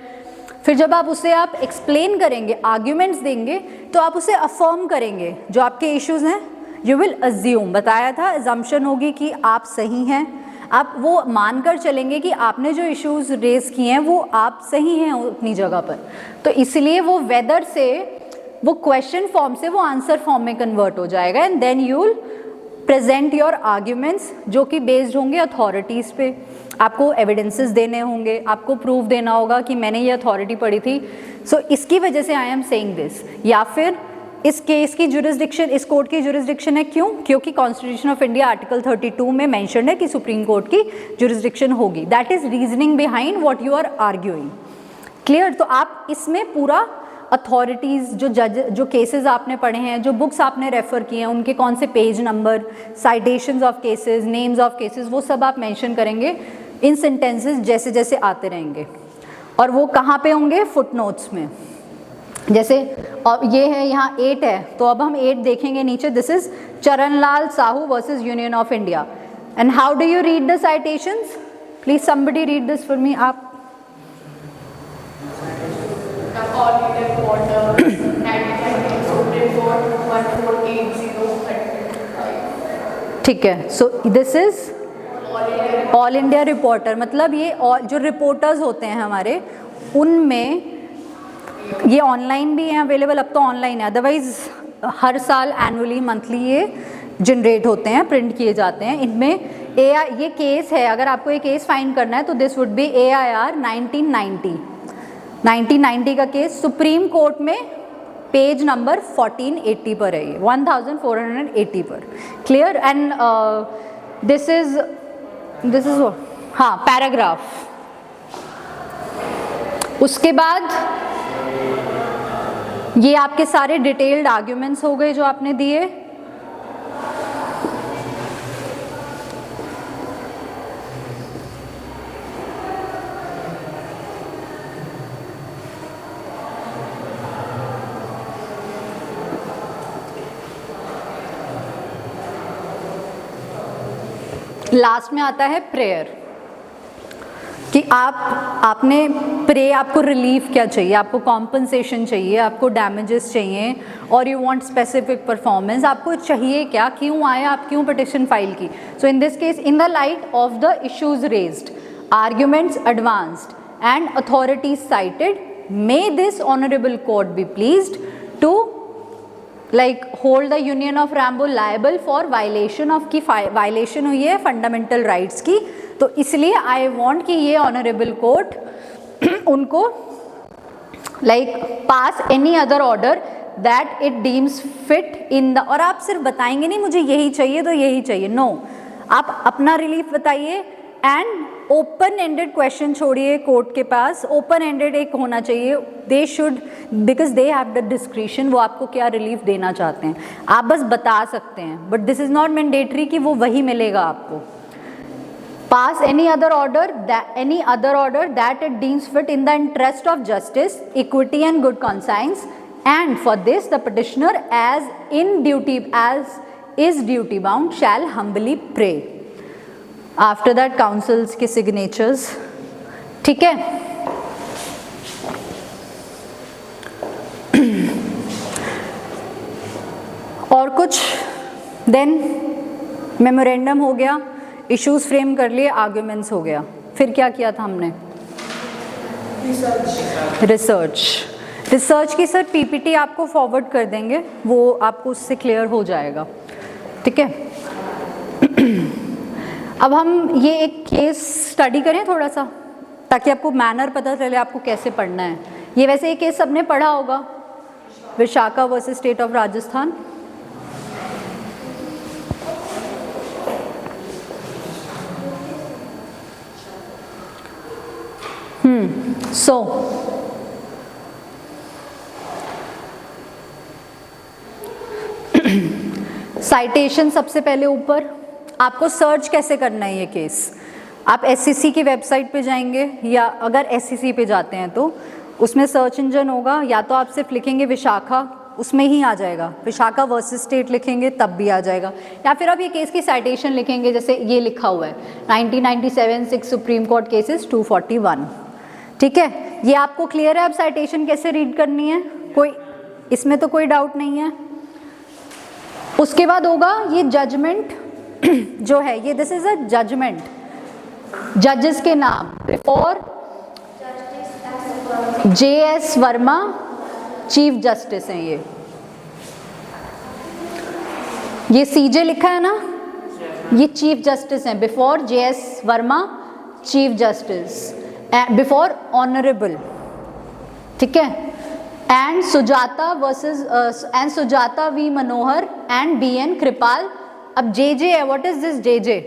फिर जब आप उसे आप एक्सप्लेन करेंगे, आर्ग्यूमेंट्स देंगे, तो आप उसे अफर्म करेंगे जो आपके इश्यूज हैं। यू विल अज्यूम, बताया था, अजम्पशन होगी कि आप सही हैं, आप वो मानकर चलेंगे कि आपने जो इश्यूज रेज किए हैं वो आप सही हैं अपनी जगह पर। तो इसलिए वो वेदर से, वो क्वेश्चन फॉर्म से वो आंसर फॉर्म में कन्वर्ट हो जाएगा, and then you will present your arguments, जो कि बेस्ड होंगे अथॉरिटीज़ पे। आपको एविडेंसेस देने होंगे, आपको प्रूफ देना होगा कि मैंने ये अथॉरिटी पढ़ी थी, सो इसकी वजह से आई एम सेइंग दिस। या फिर इस केस की जुरिसडिक्शन, इस कोर्ट की जुरिसडिक्शन है, क्यों? क्योंकि कॉन्स्टिट्यूशन ऑफ इंडिया आर्टिकल 32 में मेंशन है कि सुप्रीम कोर्ट की जुरिसडिक्शन होगी। That is reasoning behind what you are arguing. Clear? तो आप इसमें पूरा अथॉरिटीज़, जो जज, जो केसेस आपने पढ़े हैं, जो बुक्स आपने रेफ़र किए हैं, उनके कौन से page number, citations of cases, names of cases, वो सब आप मेंशन करेंगे इन सेंटेंसेस जैसे जैसे आते रहेंगे। और वो कहाँ पे होंगे? फुटनोट्स में। जैसे अब ये है, यहाँ 8 है, तो अब हम 8 देखेंगे नीचे। This is Charanlal Sahu versus union of India. And how do you read the citations? Please somebody read this for me. आप ठीक है। So this is all India reporter, मतलब ये जो रिपोर्टर्स होते हैं हमारे, उनमें ये ऑनलाइन भी हैं अवेलेबल, अब तो ऑनलाइन है, अदरवाइज हर साल एनुअली मंथली ये जनरेट होते हैं, प्रिंट किए जाते हैं। इनमें ये केस है, अगर आपको ये केस फाइंड करना है तो दिस वुड बी AIR 1990 का केस, सुप्रीम कोर्ट में पेज नंबर 1480 पर है, ये 1480 पर। क्लियर? एंड दिस इज हाँ पैराग्राफ। उसके बाद ये आपके सारे डिटेल्ड आर्ग्यूमेंट्स हो गए जो आपने दिए। लास्ट में आता है प्रेयर, कि आपने प्रे, आपको रिलीफ क्या चाहिए, आपको कॉम्पनसेशन चाहिए, आपको डैमेजेस चाहिए, और यू वांट स्पेसिफिक परफॉर्मेंस, आपको चाहिए क्या, क्यों आया, आप क्यों पिटिशन फाइल की। So in this case, in the light of the issues raised, arguments advanced and authorities cited, may this honourable court be pleased to hold the union of Rambo liable for violation of, की violation हुई है fundamental rights की, तो इसलिए I want कि ये honourable court उनको pass any other order that it deems fit in the, और आप सिर्फ बताएंगे नहीं मुझे यही चाहिए तो यही चाहिए, नो, आप अपना रिलीफ बताइए। एंड ओपन एंडेड क्वेश्चन छोड़िए कोर्ट के पास, ओपन एंडेड एक होना चाहिए, they should, because they have the discretion, वो आपको क्या रिलीफ देना चाहते हैं, आप बस बता सकते हैं, but this is not mandatory कि वो वही मिलेगा आपको। Pass any other order that it deems fit in the interest of justice, equity and good conscience, and for this the petitioner as is duty bound shall humbly pray. After that councils के signatures, ठीक है। और कुछ, then memorandum हो गया, issues frame कर लिए, arguments हो गया, फिर क्या किया था हमने? रिसर्च की सर पीपीटी आपको फॉरवर्ड कर देंगे, वो आपको उससे क्लियर हो जाएगा, ठीक है। अब हम ये एक केस स्टडी करें थोड़ा सा, ताकि आपको मैनर पता चले आपको कैसे पढ़ना है। ये वैसे ये केस सबने पढ़ा होगा, Vishakha versus state of Rajasthan. So citation सबसे पहले ऊपर, आपको सर्च कैसे करना है ये केस? आप एससीसी की वेबसाइट पे जाएंगे, या अगर एससीसी पे जाते हैं तो उसमें सर्च इंजन होगा, या तो आप सिर्फ लिखेंगे विशाखा, उसमें ही आ जाएगा, विशाखा वर्सेस स्टेट लिखेंगे तब भी आ जाएगा, या फिर आप ये केस की साइटेशन लिखेंगे, जैसे ये लिखा हुआ है 1997 6 सुप्रीम कोर्ट केसेस 241, ठीक है। ये आपको क्लियर है अब साइटेशन कैसे रीड करनी है? कोई इसमें तो कोई डाउट नहीं है। उसके बाद होगा ये जजमेंट जो है, ये दिस इज अ जजमेंट, जजेस के नाम, और JS वर्मा चीफ जस्टिस हैं ये CJ लिखा है ना, ये चीफ जस्टिस हैं, before JS Verma chief justice, before honourable, ठीक है। And Sujata versus and Sujata V Manohar and BN कृपाल। अब JJ है, व्हाट इज दिस JJ?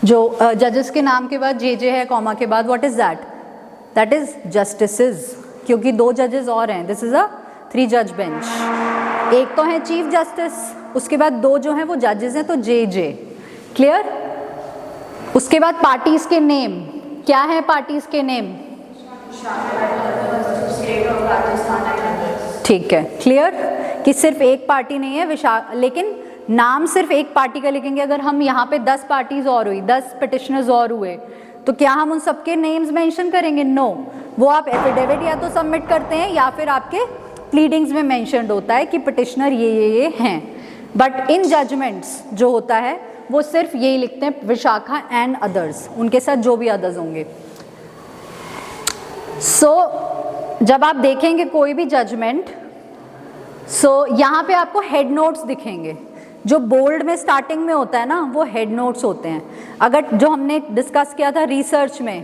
जो जजेस के नाम के बाद JJ है कॉमा के बाद, what is that? That is justices, क्योंकि 2 जजेस और हैं, दिस इज अ 3 जज बेंच। एक तो है चीफ जस्टिस, उसके बाद 2 जो हैं वो जजेस हैं, तो JJ, क्लियर। उसके बाद पार्टीज के नेम, क्या है पार्टीज के नेम? ठीक है, क्लियर कि सिर्फ एक पार्टी नहीं है लेकिन नाम सिर्फ एक पार्टी का लिखेंगे। अगर हम यहाँ पे 10 पार्टीज और हुई, 10 पिटिशनर्स और हुए, तो क्या हम उन सबके नेम्स मेंशन करेंगे? नो, वो आप एफिडेविट या तो सबमिट करते हैं या फिर आपके प्लीडिंग्स में मेंशन्ड होता है कि पिटिशनर ये हैं। बट इन जजमेंट्स जो होता है वो सिर्फ यही लिखते हैं, विशाखा एंड अदर्स, उनके साथ जो भी अदर्स होंगे। जब आप देखेंगे कोई भी जजमेंट, यहाँ पे आपको हेड नोट्स दिखेंगे, जो बोल्ड में स्टार्टिंग में होता है ना, वो हेड नोट्स होते हैं। अगर जो हमने डिस्कस किया था रिसर्च में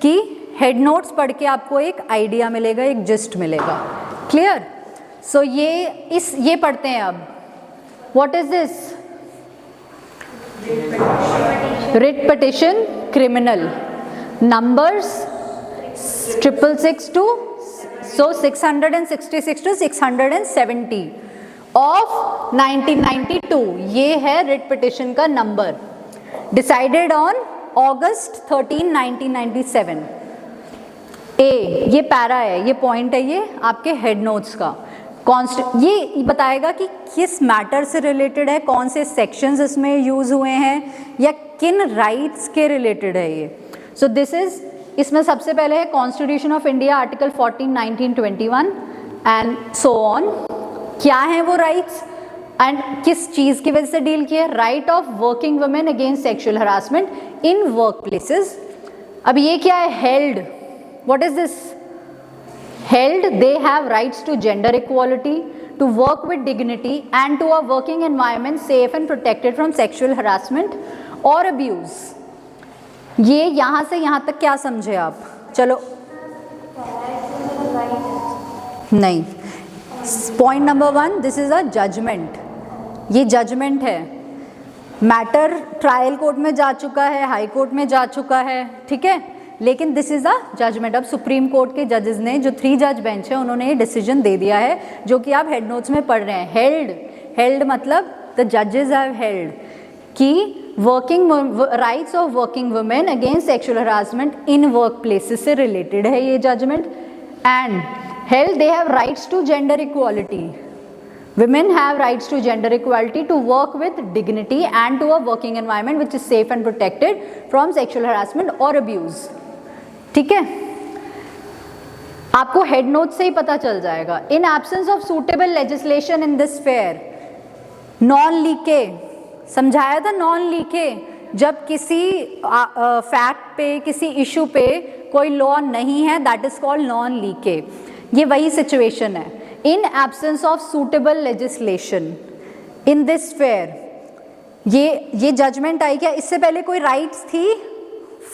कि हेड नोट्स पढ़ के आपको एक आइडिया मिलेगा, एक जिस्ट मिलेगा, क्लियर। ये पढ़ते हैं अब, what is this? Writ petition criminal, numbers 666 to 666 to 670 of 1992, ये है रिट पिटिशन का नंबर, डिसाइडेड ऑन August 13, 1997। ये पैरा है, ये पॉइंट है, ये आपके हेड नोट्स का। ये बताएगा कि किस मैटर से रिलेटेड है, कौन से सेक्शंस इसमें यूज हुए हैं, या किन राइट्स के रिलेटेड है ये। सो दिस इज, इसमें सबसे पहले है constitution of India article 14, 1921 and so on. क्या है वो राइट्स एंड किस चीज़ की वजह से डील किया? Right of working women against sexual harassment in work places. अब ये क्या है? Held, what is this? Held they have rights to gender equality, to work with dignity and to a working environment safe and protected from sexual harassment or abuse। ये यहाँ से यहाँ तक क्या समझे आप? चलो नहीं, point number 1, this is a judgement, ये जजमेंट है, मैटर ट्रायल कोर्ट में जा चुका है, हाई कोर्ट में जा चुका है, ठीक है, लेकिन दिस इज अ जजमेंट। अब सुप्रीम कोर्ट के जजेस ने, जो 3 जज बेंच है, उन्होंने ये डिसीजन दे दिया है, जो कि आप हेड नोट्स में पढ़ रहे हैं। हेल्ड मतलब द जजेस हैव हेल्ड कि working rights of working women against sexual harassment in work places से रिलेटेड है ये judgement. And held they have rights to gender equality, women have rights to gender equality, to work with dignity and to a working environment which is safe and protected from sexual harassment or abuse। ठीक है, आपको head note से ही पता चल जाएगा। In absence of suitable legislation in this sphere, non लीके समझाया था नॉन लीकेज, जब किसी फैक्ट पे किसी इशू पे कोई लॉ नहीं है that is called non leakage. ये वही सिचुएशन है। इन absence of suitable legislation in this sphere, ये जजमेंट आई क्या? इससे पहले कोई राइट्स थी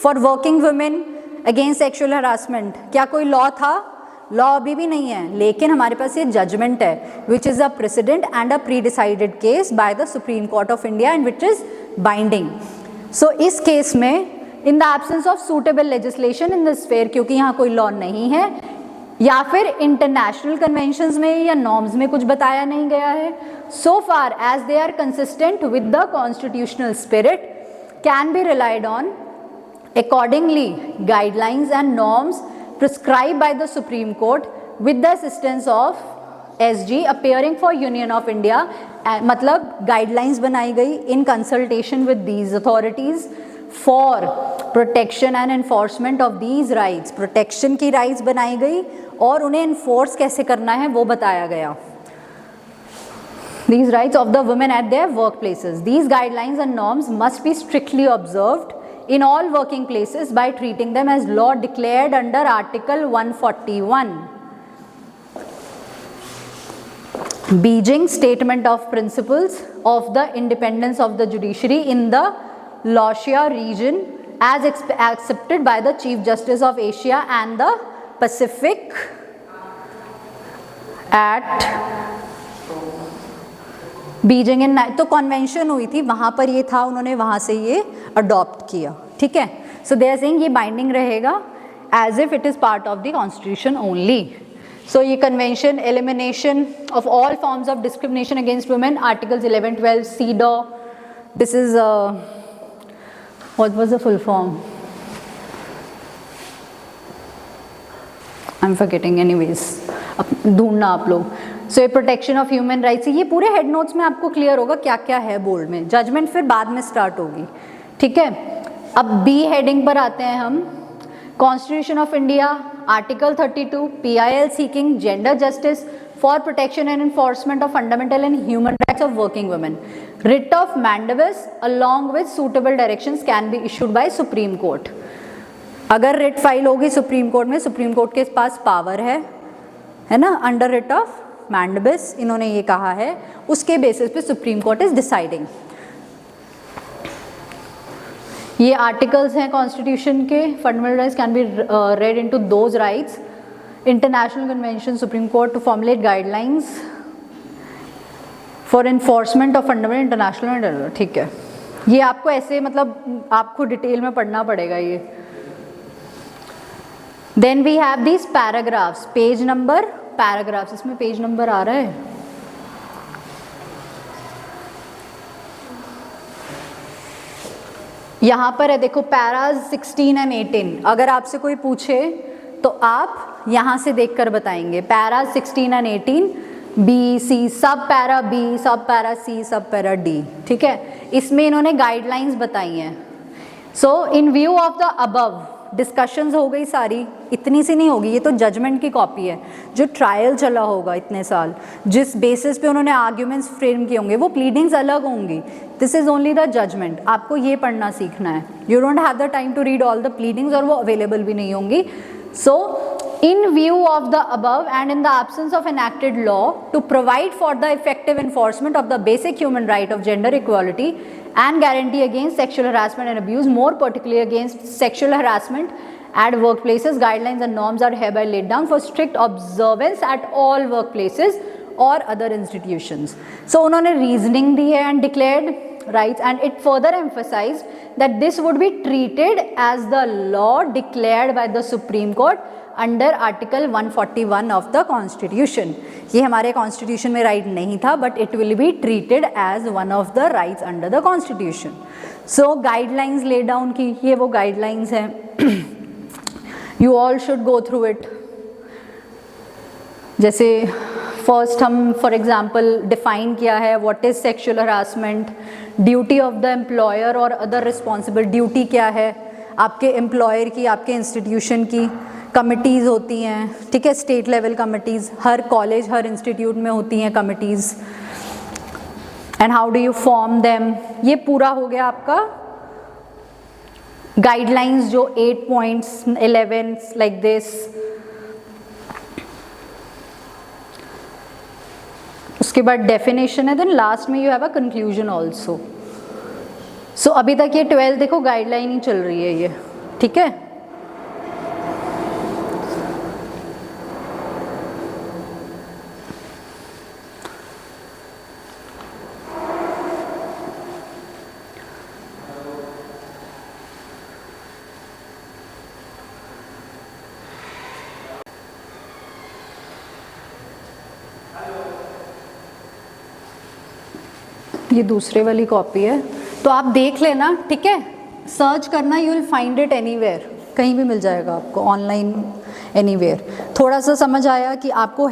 for working women against sexual harassment? क्या कोई लॉ था? लॉ अभी भी नहीं है, लेकिन हमारे पास ये जजमेंट है which is a precedent and a pre decided case by the supreme court of India and which is binding. So इस केस में in the absence of suitable legislation in this sphere, क्योंकि यहाँ कोई law नहीं है या फिर international conventions में या नॉर्म्स में कुछ बताया नहीं गया है, so far as they are consistent with the constitutional spirit can be relied on accordingly guidelines and norms prescribed by the Supreme Court with the assistance of SG appearing for Union of India, मतलब guidelines बनाई गई in consultation with these authorities for protection and enforcement of these rights, protection की rights बनाई गई और उन्हें enforce कैसे करना है वो बताया गया। These rights of the women at their workplaces, these guidelines and norms must be strictly observed in all working places by treating them as law declared under Article 141. Beijing Statement of Principles of the Independence of the Judiciary in the Laotia region as accepted by the Chief Justice of Asia and the Pacific at Beijing in, तो convention हुई थी वहाँ पर ये था, उन्होंने वहाँ से ये अडॉप्ट किया, ठीक है। सो दे आर सेइंग ये बाइंडिंग रहेगा as if it is part of the constitution only. So ये convention elimination of all forms of discrimination against women, articles 11, 12 CEDAW, this is what was the full form, I am forgetting, anyways ढूंढना आप लोग। सो ये protection of human rights, ये पूरे head notes में आपको clear होगा क्या क्या है बोल्ड में, जजमेंट फिर बाद में स्टार्ट होगी, ठीक है। अब बी हेडिंग पर आते हैं हम। Constitution of India article 32, PIL seeking gender justice for protection and enforcement of fundamental and human rights of working women, writ of mandamus along with suitable directions can be issued by supreme court. अगर writ file होगी supreme court में, supreme court के पास power है ना, under writ of मैंडेविस इन्होंने ये कहा है, उसके बेसिस पे सुप्रीम कोर्ट इज डिसाइडिंग। ये आर्टिकल्स हैं कॉन्स्टिट्यूशन के, fundamental rights can be read into those rights, international convention, Supreme Court to formulate guidelines for enforcement of fundamental international, ठीक है। ये आपको ऐसे मतलब आपको डिटेल में पढ़ना पड़ेगा ये। Then we have these paragraphs, page number, paragraphs, इसमें पेज नंबर आ रहा है, यहाँ पर है देखो, पैराज 16 एंड 18। अगर आपसे कोई पूछे तो आप यहाँ से देखकर बताएंगे। पैराज 16 एंड 18, बी सी, सब पैरा बी, सब पैरा सी, सब पैरा डी, ठीक है। इसमें इन्होंने गाइडलाइंस बताई हैं। So in view of the above discussions हो गई सारी, इतनी सी नहीं होगी, ये तो जजमेंट की कॉपी है, जो ट्रायल चला होगा इतने साल, जिस बेसिस पे उन्होंने आर्ग्यूमेंट्स फ्रेम किए होंगे वो प्लीडिंग्स अलग होंगी। This is only the judgement, आपको ये पढ़ना सीखना है। You don't have the time to read all the pleadings और वो अवेलेबल भी नहीं होंगी। सो in view of the above and in the absence of enacted law to provide for the effective enforcement of the basic human right of gender equality and guarantee against sexual harassment and abuse, more particularly against sexual harassment at workplaces, guidelines and norms are hereby laid down for strict observance at all workplaces or other institutions. So उन्होंने reasoning दी है and declared rights, and it further emphasized that this would be treated as the law declared by the Supreme Court under article 141 of the constitution. ये हमारे constitution में right नहीं था, but it will be treated as one of the rights under the constitution. So guidelines lay down की, ये वो guidelines हैं, you all should go through it. जैसे फर्स्ट हम फॉर एग्जांपल डिफाइन किया है what is sexual harassment, duty of the employer और other responsible, duty क्या है आपके एम्प्लॉयर की, आपके इंस्टीट्यूशन की। कमिटीज़ होती हैं, ठीक है, स्टेट लेवल कमिटीज़, हर कॉलेज हर इंस्टीट्यूट में होती हैं committees. And how do you form them. ये पूरा हो गया आपका गाइडलाइंस, जो 8 पॉइंट्स 11 लाइक दिस। उसके बाद डेफिनेशन है, देन लास्ट में you have a conclusion also. सो अभी तक ये 12 देखो गाइडलाइन ही चल रही है ये, ठीक है। ये दूसरे वाली कॉपी है, तो आप देख लेना, ठीक है। सर्च करना, you will find it anywhere, कहीं भी मिल जाएगा आपको, ऑनलाइन एनीवेयर। थोड़ा सा समझ आया कि आपको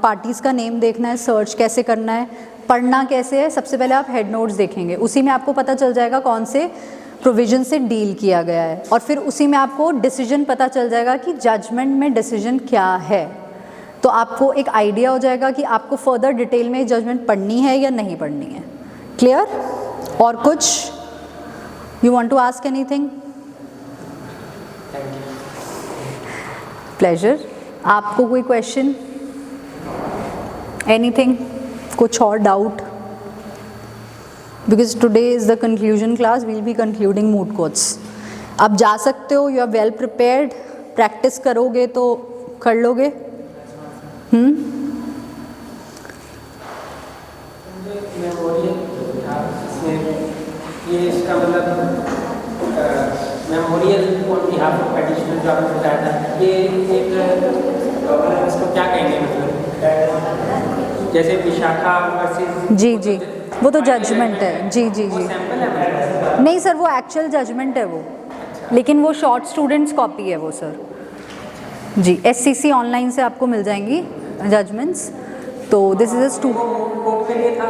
पार्टीज़ का नेम देखना है, सर्च कैसे करना है, पढ़ना कैसे है। सबसे पहले आप हेड नोट्स देखेंगे, उसी में आपको पता चल जाएगा कौन से प्रोविजन से डील किया गया है, और फिर उसी में आपको डिसीजन पता चल जाएगा कि जजमेंट में डिसीजन क्या है। तो आपको एक आइडिया हो जाएगा कि आपको फर्दर डिटेल में जजमेंट पढ़नी है या नहीं पढ़नी है। क्लियर? और कुछ you want to ask anything? Pleasure. आपको कोई क्वेश्चन, एनीथिंग, कुछ और doubt? Because today is the conclusion class, we'll be concluding moot courts. अब जा सकते हो, you are well prepared, practice करोगे तो कर लोगे। ये इसका मतलब memorial on behalf of additional जो आपने बताया था, ये एक इसको क्या कहेंगे, मतलब जैसे विशाखा वर्सेस। जी जी, वो तो जजमेंट है। जी जी जी, सैंपल है नहीं सर, वो एक्चुअल जजमेंट है वो, लेकिन वो शॉर्ट स्टूडेंट्स कॉपी है वो सर। जी, SCC ऑनलाइन से आपको मिल जाएंगी जजमेंट्स। तो दिस इज अ कोर्ट के लिए था,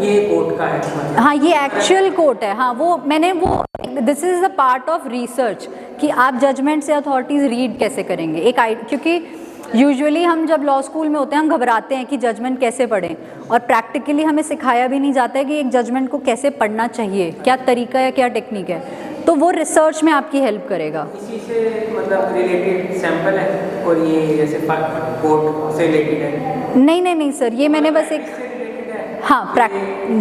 ये कोर्ट का है मतलब। हाँ, ये एक्चुअल कोर्ट है। हाँ, वो मैंने वो this is a part of research कि आप जजमेंट से अथॉरिटीज़ रीड कैसे करेंगे। क्योंकि यूजुअली हम जब लॉ स्कूल में होते हैं, हम घबराते हैं कि जजमेंट कैसे पढ़ें, और प्रैक्टिकली हमें सिखाया भी नहीं जाता है कि एक जजमेंट को कैसे पढ़ना चाहिए, क्या तरीका है, क्या टेक्निक है। तो वो रिसर्च में आपकी हेल्प करेगा। इसी से मतलब रिलेटेड सैंपल है, और ये जैसे कोर्ट से रिलेटेड है? नहीं सर, ये मैंने बस एक, हाँ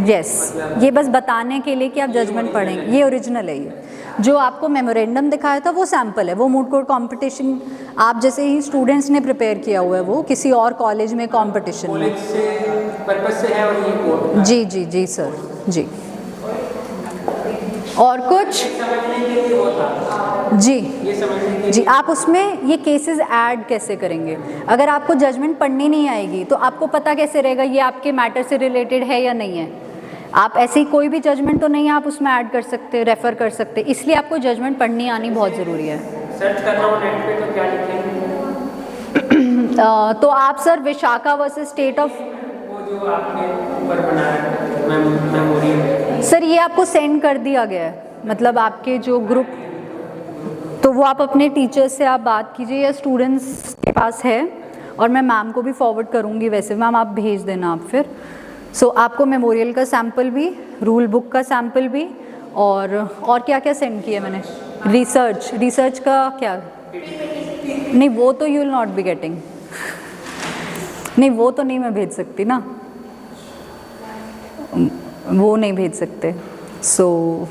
यस, ये बस बताने के लिए कि आप जजमेंट पढ़ेंगे। ये ओरिजिनल है। ये जो आपको मेमोरेंडम दिखाया था वो सैंपल है, वो मूड कोर्ट कंपटीशन आप जैसे ही स्टूडेंट्स ने प्रिपेयर किया हुआ है, वो किसी और कॉलेज में कंपटीशन में। से पर्पस से है, और ये कोर्ट। जी जी जी सर, जी। और कुछ? समझने के लिए वो था जी ये समझने के जी, आप उसमें ये केसेस ऐड कैसे करेंगे? अगर आपको जजमेंट पढ़नी नहीं आएगी तो आपको पता कैसे रहेगा ये आपके मैटर से रिलेटेड है या नहीं है? आप ऐसी कोई भी जजमेंट तो नहीं आप उसमें ऐड कर सकते, रेफर कर सकते, इसलिए आपको जजमेंट पढ़नी आनी बहुत ज़रूरी है। सर्च कर रहा हूँ नेट पे, तो क्या लिखेंगे? तो आप sir Vishakha versus state of, वो जो आपने ऊपर बनाया मेमोरियल, सर ये आपको सेंड कर दिया गया है, मतलब आपके जो ग्रुप, तो वो आप अपने टीचर्स से आप बात कीजिए या स्टूडेंट्स के पास है, और मैं मैम को भी फॉरवर्ड करूँगी। वैसे मैम आप भेज देना आप फिर। सो आपको मेमोरियल का सैम्पल भी, रूल बुक का सैम्पल भी, और क्या क्या सेंड किया मैंने? रिसर्च का क्या? नहीं, वो तो you will not be getting. नहीं, वो तो नहीं मैं भेज सकती ना, वो नहीं भेज सकते। सो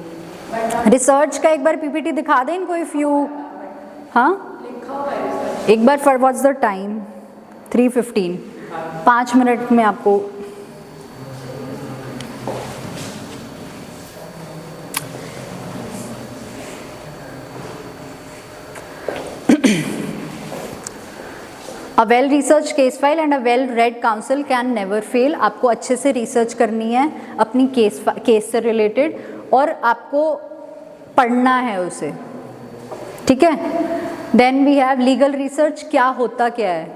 रिसर्च का एक बार PPT दिखा दें इनको, इफ़ यू, हाँ एक बार। For what's the time? 3:15, 5 minute में आपको। A well researched case file and a well read counsel can never fail। आपको अच्छे से रिसर्च करनी है अपनी केस से रिलेटेड, और आपको पढ़ना है उसे, ठीक है। Then we have legal research. क्या होता क्या है?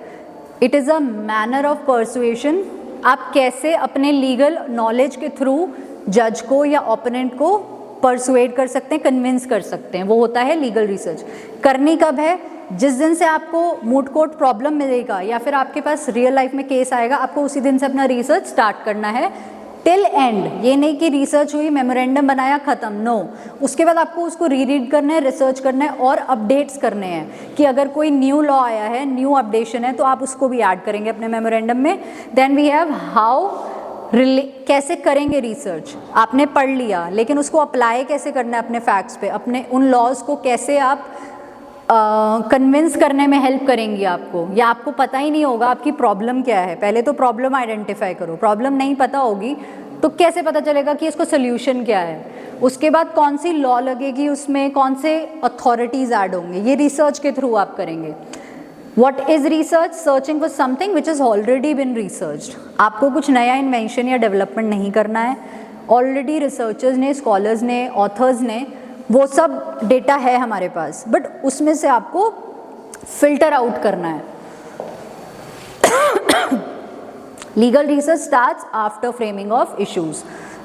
It is a manner of persuasion. आप कैसे अपने लीगल नॉलेज के थ्रू जज को या ओपोनेंट को परसुएड कर सकते हैं, कन्विंस कर सकते हैं, वो होता है लीगल रिसर्च। करनी कब है? जिस दिन से आपको मूड कोर्ट प्रॉब्लम मिलेगा या फिर आपके पास रियल लाइफ में केस आएगा, आपको उसी दिन से अपना रिसर्च स्टार्ट करना है टिल एंड। ये नहीं कि रिसर्च हुई, मेमोरेंडम बनाया, ख़त्म, नो। उसके बाद आपको उसको रीड करना है, रिसर्च करना है और अपडेट्स करने हैं कि अगर कोई न्यू लॉ आया है, न्यू अपडेशन है, तो आप उसको भी ऐड करेंगे अपने मेमोरेंडम में। देन वी हैव हाउ, कैसे करेंगे रिसर्च, आपने पढ़ लिया, लेकिन उसको अप्लाई कैसे करना है अपने फैक्ट्स पे, अपने उन लॉज को कैसे आप कन्विंस करने में हेल्प करेंगी आपको, या आपको पता ही नहीं होगा आपकी प्रॉब्लम क्या है। पहले तो प्रॉब्लम आइडेंटिफाई करो, प्रॉब्लम नहीं पता होगी तो कैसे पता चलेगा कि इसको सोल्यूशन क्या है। उसके बाद कौन सी लॉ लगेगी, उसमें कौन से अथॉरिटीज़ ऐड होंगे, ये रिसर्च के थ्रू आप करेंगे। What is research? Searching for something which has already been researched. आपको कुछ नया इन्वेंशन या डेवलपमेंट नहीं करना है, ऑलरेडी रिसर्चर्स ने, स्कॉलर्स ने, ऑथर्स ने, वो सब डेटा है हमारे पास, बट उसमें से आपको फिल्टर आउट करना है। Legal research starts after framing of issues.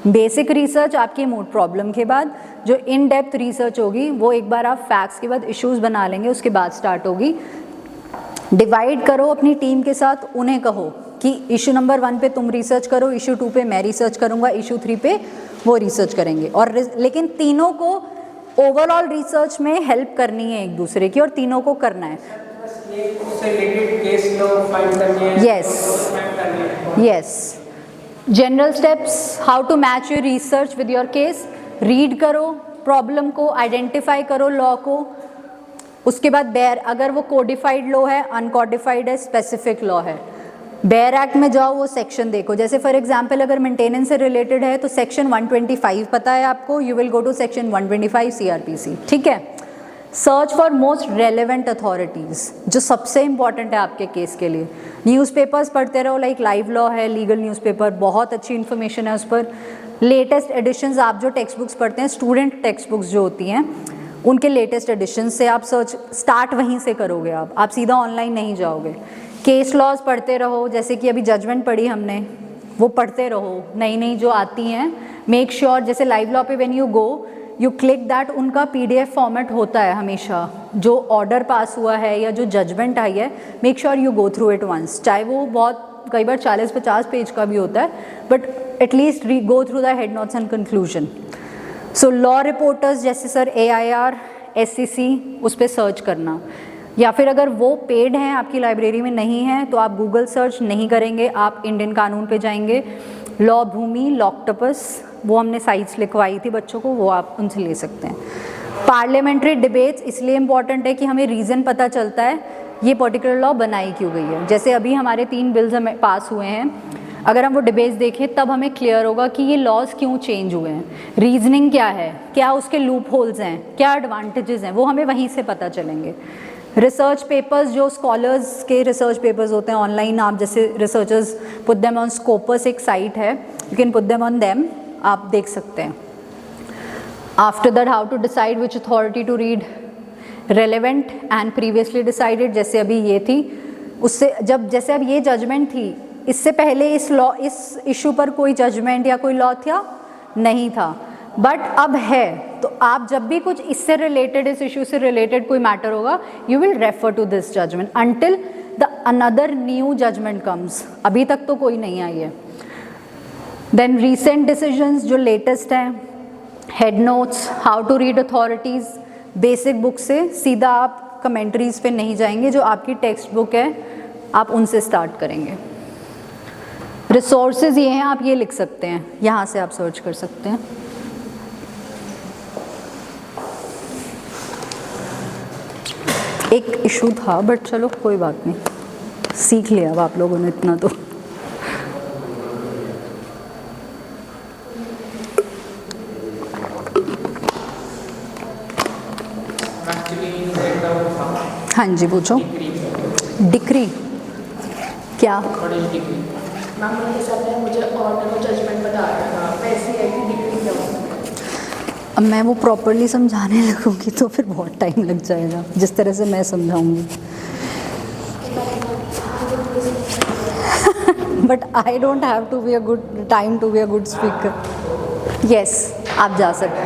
Basic research आपकी मूड प्रॉब्लम के बाद, जो इन डेप्थ रिसर्च होगी वो एक बार आप फैक्ट्स के बाद इश्यूज बना लेंगे, उसके बाद स्टार्ट होगी। डिवाइड करो अपनी टीम के साथ, उन्हें कहो कि इशू नंबर 1 पे तुम रिसर्च करो, इशू 2 पे मैं रिसर्च करूँगा, इशू 3 पे वो रिसर्च करेंगे। और लेकिन तीनों को ओवरऑल रिसर्च में हेल्प करनी है एक दूसरे की, और तीनों को करना है। Yes, general steps, how to match your research with your case. Read करो प्रॉब्लम को, आइडेंटिफाई करो लॉ को, उसके बाद बेयर, अगर वो कोडिफाइड लॉ है, अनकोडिफाइड है, स्पेसिफिक लॉ है, बेयर एक्ट में जाओ, वो सेक्शन देखो। जैसे फॉर एग्जांपल अगर मेंटेनेंस से रिलेटेड है तो सेक्शन 125 पता है आपको, you will go to section 125 CRPC, ठीक है। Search for most relevant authorities, जो सबसे इंपॉर्टेंट है आपके केस के लिए। न्यूज़पेपर्स पढ़ते रहो, लाइक लाइव लॉ है, लीगल न्यूज़पेपर, बहुत अच्छी इन्फॉर्मेशन है उस पर। लेटेस्ट एडिशंस, आप जो टेक्स्ट बुक्स पढ़ते हैं, स्टूडेंट टेक्स्ट बुक्स जो होती हैं, उनके लेटेस्ट एडिशन से आप सर्च स्टार्ट वहीं से करोगे। आप सीधा ऑनलाइन नहीं जाओगे। केस लॉज पढ़ते रहो, जैसे कि अभी जजमेंट पढ़ी हमने, वो पढ़ते रहो, नई नई जो आती हैं। मेक श्योर, जैसे लाइव लॉ पे when you go you click that, उनका PDF फॉर्मेट होता है हमेशा, जो ऑर्डर पास हुआ है या जो जजमेंट आई है, make sure you go through it once. चाहे वो बहुत कई बार 40-50 पेज का भी होता है, but at least go through the head notes and conclusion. So law reporters जैसे सर AIR, SCC, उस पर सर्च करना, या फिर अगर वो पेड हैं आपकी लाइब्रेरी में नहीं है तो आप गूगल सर्च नहीं करेंगे, आप इंडियन कानून पे जाएंगे। लॉ भूमि, लॉक्टपस, वो हमने साइट्स लिखवाई थी बच्चों को, वो आप उनसे ले सकते हैं। पार्लियामेंट्री डिबेट्स इसलिए इम्पॉर्टेंट है कि हमें रीज़न पता चलता है ये पर्टिकुलर लॉ बनाई क्यों गई है। जैसे अभी हमारे 3 बिल्स हमें पास हुए हैं, अगर हम वो डिबेट्स देखें तब हमें क्लियर होगा कि ये लॉज क्यों चेंज हुए हैं, रीजनिंग क्या है, क्या उसके लूप होल्स हैं, क्या एडवांटेजेस हैं, वो हमें वहीं से पता चलेंगे। रिसर्च पेपर्स, जो स्कॉलर्स के रिसर्च पेपर्स होते हैं ऑनलाइन, आप जैसे researchers put them on Scopus, एक साइट है, you can put them on them, आप देख सकते हैं। After that, how to decide which authority to read, relevant and previously decided, जैसे अभी ये थी, उससे जब जैसे अब ये जजमेंट थी, इससे पहले इस इशू पर कोई जजमेंट या कोई लॉ था नहीं था, बट अब है। तो आप जब भी कुछ इससे रिलेटेड, इस इशू से रिलेटेड कोई मैटर होगा, you will refer to this judgement until the another new judgement comes. अभी तक तो कोई नहीं आई है। देन रीसेंट डिसीजंस जो लेटेस्ट हैं, head notes, how to read authorities, basic book से सीधा आप कमेंट्रीज़ पे नहीं जाएंगे, जो आपकी टेक्स्ट बुक है आप उनसे स्टार्ट करेंगे। रिसोर्सेज ये हैं, आप ये लिख सकते हैं, यहाँ से आप सर्च कर सकते हैं। एक इशू था बट चलो कोई बात नहीं, सीख लिया अब आप लोगों ने इतना तो। हाँ जी पूछो। डिक्री क्या? मैम मुझे सर ने मुझे और जजमेंट बताया था, वैसी आई थी डिग्री क्या? अब मैं वो प्रॉपरली समझाने लगूंगी तो फिर बहुत टाइम लग जाएगा, जिस तरह से मैं समझाऊंगी। But I don't have to be a good time to be a good speaker. Yes, आप जा सकते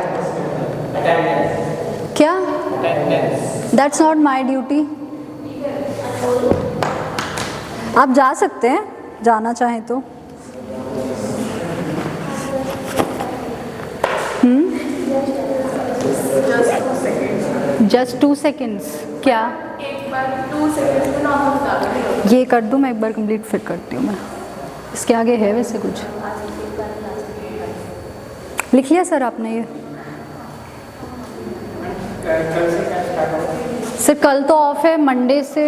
हैं। क्या? That's not my duty. आप जा सकते हैं, जाना चाहें तो। Just 2 seconds. जस्ट 2 सेकेंड्स क्या? एक बार 2 सेकेंड्स में नॉर्मल बता रही ये कर दूँ मैं एक बार कंप्लीट, फिर करती हूँ मैं। इसके आगे है वैसे कुछ लिख लिया सर आपने? ये कल से क्या स्टार्ट होगा? सर कल तो ऑफ है, मंडे से